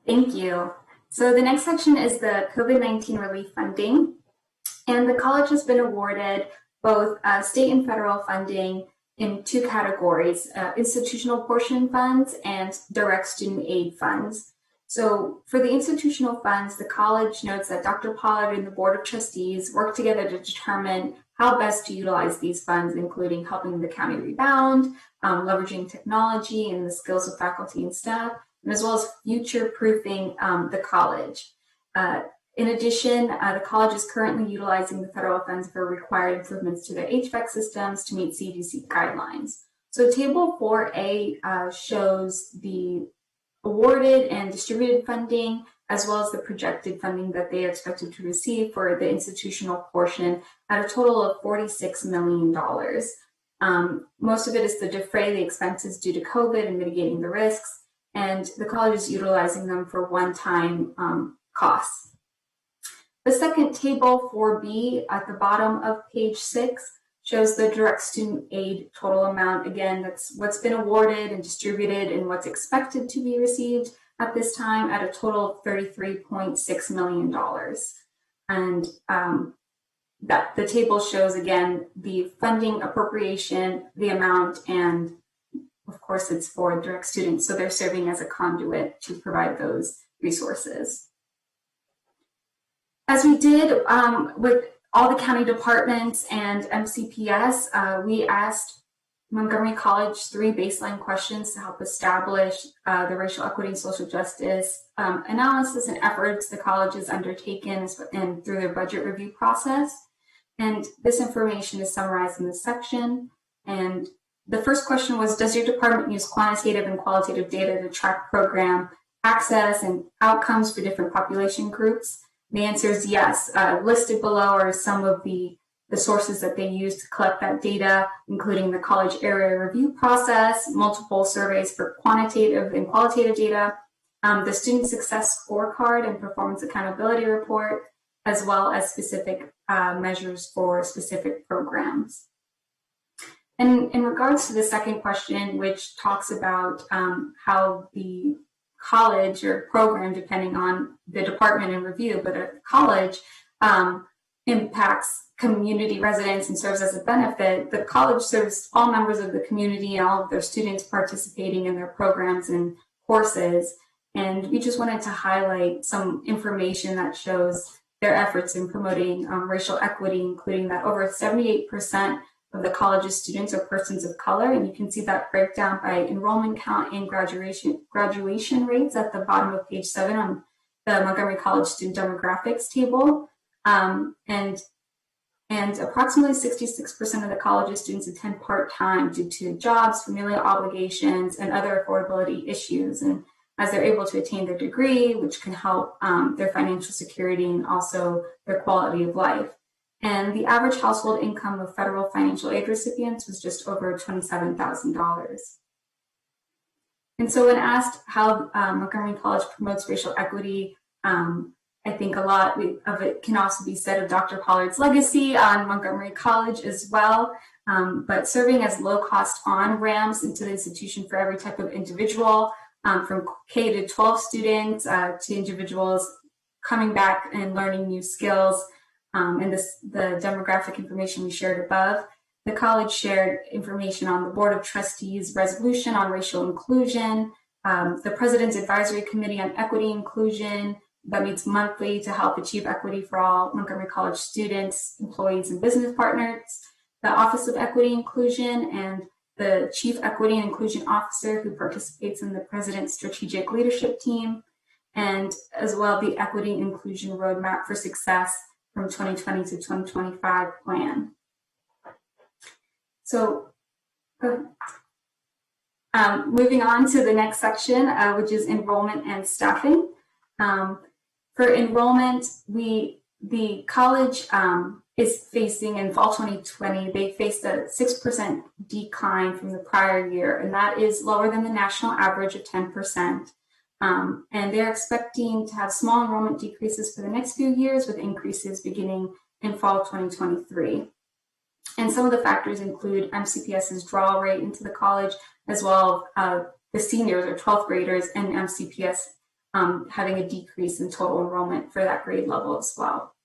Thank you. So the next section is the COVID-19 relief funding. And the college has been awarded both state and federal funding in two categories, institutional portion funds and direct student aid funds. So for the institutional funds, the college notes that Dr. Pollard and the Board of Trustees work together to determine how best to utilize these funds, including helping the county rebound, leveraging technology and the skills of faculty and staff, and as well as future-proofing the college. In addition, the college is currently utilizing the federal funds for required improvements to their HVAC systems to meet CDC guidelines. So Table 4A shows the awarded and distributed funding, as well as the projected funding that they are expected to receive for the institutional portion at a total of $46 million. Most of it is to defray the expenses due to COVID and mitigating the risks, and the college is utilizing them for one-time costs. The second table, 4B, at the bottom of page 6, shows the direct student aid total amount. Again, that's what's been awarded and distributed and what's expected to be received at this time at a total of $33.6 million. And that the table shows, again, the funding appropriation, the amount, and of course it's for direct students. So they're serving as a conduit to provide those resources. As we did with all the county departments and MCPS, we asked Montgomery College 3 baseline questions to help establish the racial equity and social justice analysis and efforts the college has undertaken and through their budget review process. And this information is summarized in this section. And The first question was, does your department use quantitative and qualitative data to track program access and outcomes for different population groups? The answer is yes. Listed below are some of the sources that they use to collect that data, including the college area review process, multiple surveys for quantitative and qualitative data, the student success scorecard and performance accountability report, as well as specific measures for specific programs. And in regards to the second question, which talks about how the college or program, depending on the department and review, but a college impacts community residents and serves as a benefit, the college serves all members of the community and all of their students participating in their programs and courses. And we just wanted to highlight some information that shows their efforts in promoting racial equity, including that over 78% of the college's students are persons of color, and you can see that breakdown by enrollment count and graduation rates at the bottom of page 7 on the Montgomery College student demographics table. And approximately 66% of the college's students attend part-time due to jobs, familial obligations, and other affordability issues. And as they're able to attain their degree, which can help their financial security and also their quality of life. And the average household income of federal financial aid recipients was just over $27,000. And so when asked how Montgomery College promotes racial equity, I think a lot of it can also be said of Dr. Pollard's legacy on Montgomery College as well, but serving as low-cost on-ramps into the institution for every type of individual, from K to 12 students to individuals coming back and learning new skills. And the demographic information we shared above. The college shared information on the Board of Trustees resolution on racial inclusion, the President's Advisory Committee on Equity Inclusion that meets monthly to help achieve equity for all Montgomery College students, employees, and business partners, the Office of Equity Inclusion, and the Chief Equity and Inclusion Officer who participates in the President's Strategic Leadership Team, and as well the Equity and Inclusion Roadmap for Success from 2020 to 2025 plan. So moving on to the next section, which is enrollment and staffing. For enrollment, the college is facing in fall 2020, they faced a 6% decline from the prior year, and that is lower than the national average of 10%. And they're expecting to have small enrollment decreases for the next few years, with increases beginning in fall 2023. And some of the factors include MCPS's draw rate into the college, as well as the seniors or 12th graders, and MCPS having a decrease in total enrollment for that grade level as well.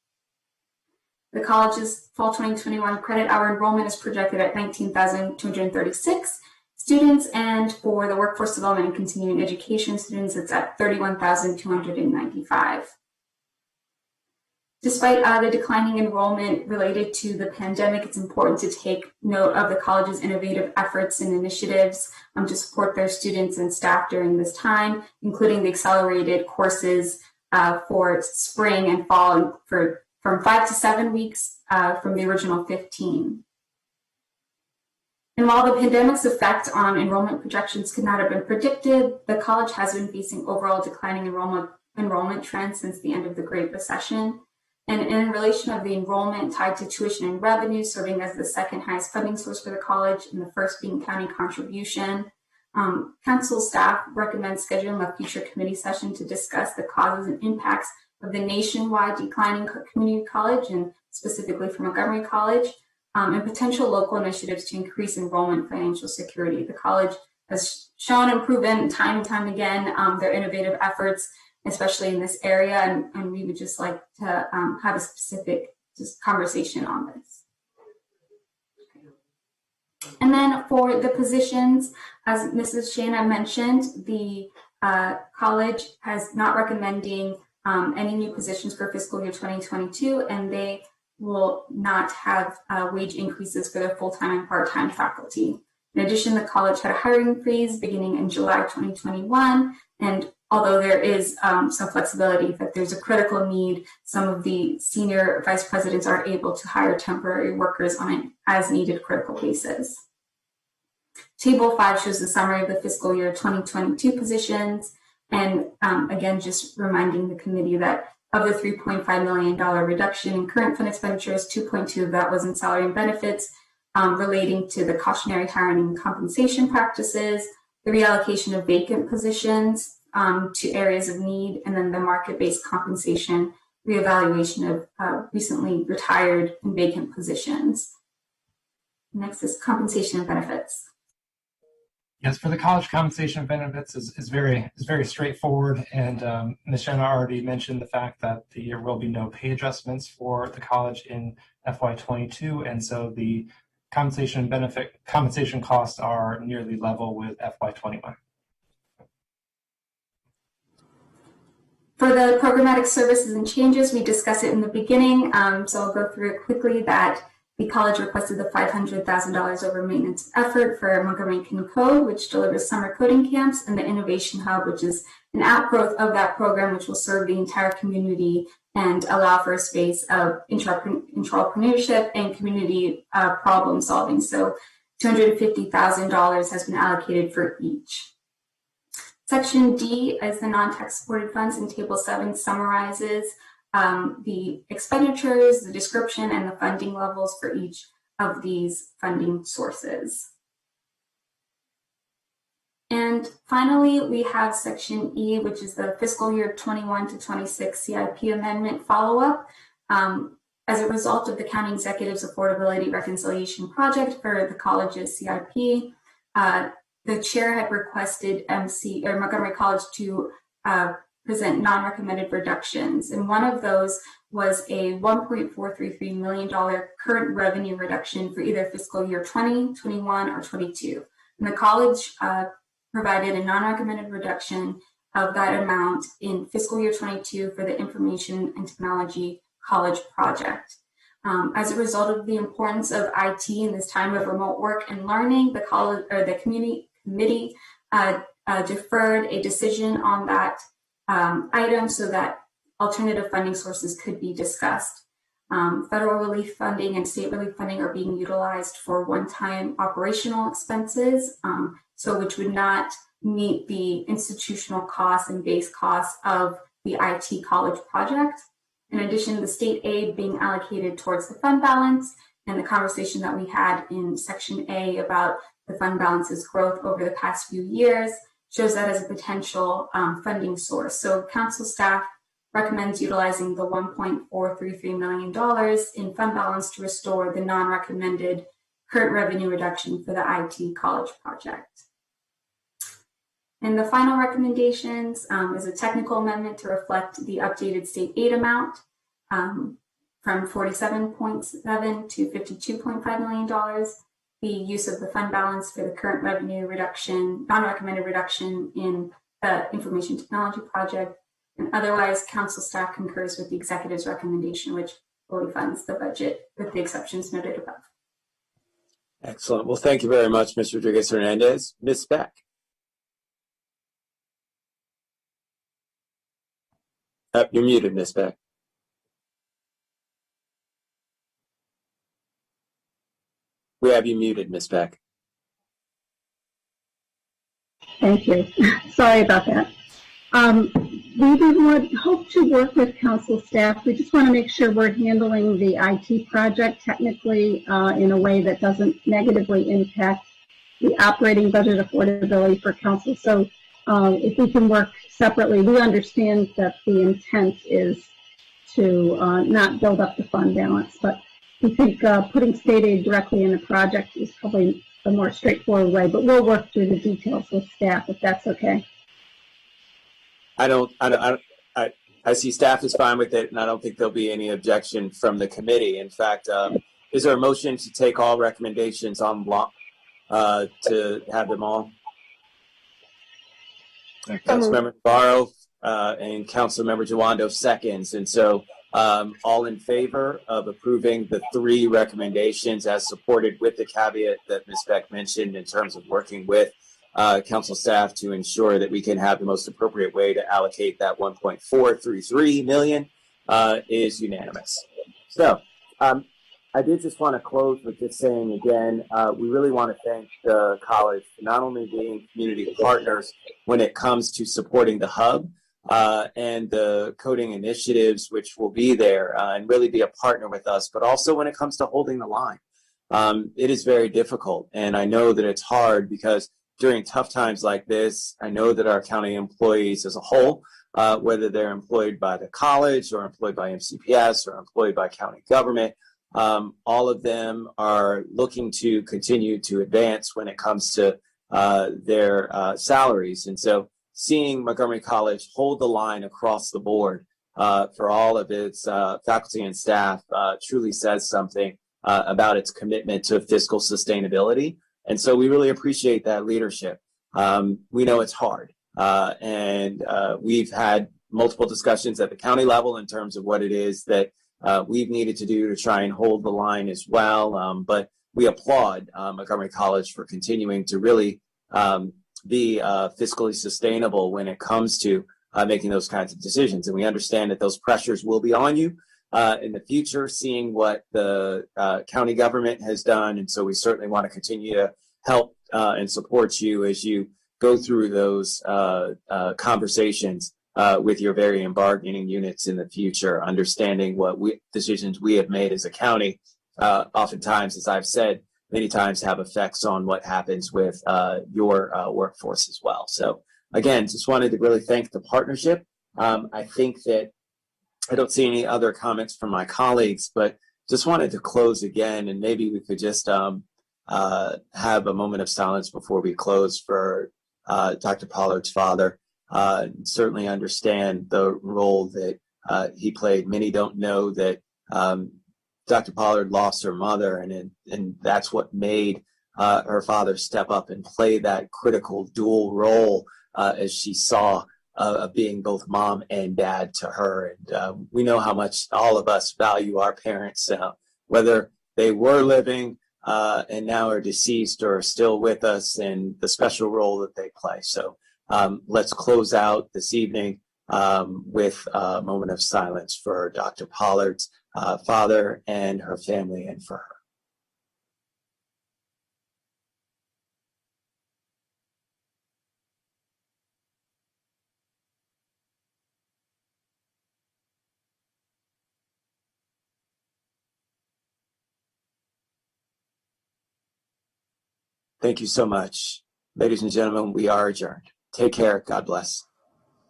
The college's fall 2021 credit hour enrollment is projected at 19,236 students, and for the workforce development and continuing education students, it's at 31,295. Despite the declining enrollment related to the pandemic, it's important to take note of the college's innovative efforts and initiatives to support their students and staff during this time, including the accelerated courses for spring and fall from 5 to 7 weeks from the original 15. And while the pandemic's effect on enrollment projections could not have been predicted, the college has been facing overall declining enrollment trends since the end of the Great Recession. And in relation of the enrollment tied to tuition and revenue, serving as the second highest funding source for the college, and the first being county contribution, council staff recommends scheduling a future committee session to discuss the causes and impacts of the nationwide declining community college, and specifically for Montgomery College, and potential local initiatives to increase enrollment financial security. The college has shown and proven time and time again their innovative efforts, especially in this area, and we would just like to have a specific conversation on this. And then for the positions, as Mrs. Shanna mentioned, the college has not recommending any new positions for fiscal year 2022, and they will not have wage increases for their full-time and part-time faculty. In addition, the college had a hiring freeze beginning in July 2021, and although there is some flexibility, if there's a critical need, some of the senior vice presidents are able to hire temporary workers on an as-needed critical basis. Table 5 shows the summary of the fiscal year 2022 positions. And again, just reminding the committee that of the $3.5 million reduction in current fund expenditures, 2.2 of that was in salary and benefits relating to the cautionary hiring and compensation practices, the reallocation of vacant positions to areas of need, and then the market-based compensation reevaluation of recently retired and vacant positions. Next is compensation and benefits. Yes, for the college compensation and benefits is very straightforward, and Ms. Jenna already mentioned the fact that there will be no pay adjustments for the college in FY22, and so the compensation costs are nearly level with FY21. For the programmatic services and changes, we discussed it in the beginning, so I'll go through it quickly. That the college requested the $500,000 over maintenance effort for Montgomery Can Code, which delivers summer coding camps, and the Innovation Hub, which is an outgrowth of that program, which will serve the entire community and allow for a space of entrepreneurship and community problem solving. So $250,000 has been allocated for each. Section D is the non-tax supported funds, and Table 7 summarizes the expenditures, the description, and the funding levels for each of these funding sources. And finally, we have Section E, which is the fiscal year 21 to 26 CIP amendment follow-up. As a result of the county executive's affordability reconciliation project for the college's CIP, the chair had requested Montgomery College to present non-recommended reductions, and one of those was a $1.433 million current revenue reduction for either fiscal year 20, 21, or 22. And the college provided a non-recommended reduction of that amount in fiscal year 22 for the Information and Technology College project. As a result of the importance of IT in this time of remote work and learning, the college or the community committee deferred a decision on that item so that alternative funding sources could be discussed. Federal relief funding and state relief funding are being utilized for one-time operational expenses, so which would not meet the institutional costs and base costs of the IT college project. In addition, the state aid being allocated towards the fund balance and the conversation that we had in Section A about the fund balance's growth over the past few years shows that as a potential funding source. So council staff recommends utilizing the $1.433 million in fund balance to restore the non-recommended current revenue reduction for the IT college project. And the final recommendations is a technical amendment to reflect the updated state aid amount from $47.7 to $52.5 million. The use of the fund balance for the current revenue reduction, non-recommended reduction in the information technology project, and otherwise council staff concurs with the executive's recommendation, which fully funds the budget with the exceptions noted above. Excellent. Well, thank you very much, Ms. Rodriguez-Hernandez. Ms. Beck. You're muted, Ms. Beck. We have you muted, Ms. Beck. Thank you. Sorry about that. We would hope to work with council staff. We just want to make sure we're handling the IT project technically in a way that doesn't negatively impact the operating budget affordability for council. So if we can work separately, we understand that the intent is to not build up the fund balance, but we think putting state aid directly in the project is probably a more straightforward way, but we'll work through the details with staff if that's okay. I see staff is fine with it, and I don't think there'll be any objection from the committee. In fact, is there a motion to take all recommendations en bloc to have them all? Councilmember Navarro and Councilmember Jawando seconds, and so all in favor of approving the three recommendations as supported with the caveat that Ms. Beck mentioned in terms of working with council staff to ensure that we can have the most appropriate way to allocate that $1.433 million is unanimous. So I did just want to close with just saying again, we really want to thank the college for not only being community partners when it comes to supporting the hub and the coding initiatives, which will be there and really be a partner with us, but also when it comes to holding the line. It is very difficult, and I know that it's hard because during tough times like this, I know that our county employees as a whole, whether they're employed by the college or employed by MCPS or employed by county government, all of them are looking to continue to advance when it comes to their salaries. And so seeing Montgomery College hold the line across the board for all of its faculty and staff truly says something about its commitment to fiscal sustainability. And so we really appreciate that leadership. We know it's hard. And we've had multiple discussions at the county level in terms of what it is that we've needed to do to try and hold the line as well. But we applaud Montgomery College for continuing to really be fiscally sustainable when it comes to making those kinds of decisions. And we understand that those pressures will be on you in the future, seeing what the county government has done. And so we certainly want to continue to help and support you as you go through those conversations with your varying bargaining units in the future, understanding what decisions we have made as a county, oftentimes, as I've said many times, have effects on what happens with your workforce as well. So again, just wanted to really thank the partnership. I think that I don't see any other comments from my colleagues, but just wanted to close again, and maybe we could just have a moment of silence before we close for Dr. Pollard's father. Certainly understand the role that he played. Many don't know that Dr. Pollard lost her mother, and that's what made her father step up and play that critical dual role as she saw being both mom and dad to her. And we know how much all of us value our parents, whether they were living and now are deceased or are still with us, and the special role that they play. So let's close out this evening with a moment of silence for Dr. Pollard's father and her family and for her. Thank you so much. Ladies and gentlemen, we are adjourned. Take care. God bless.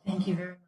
Thank you very much.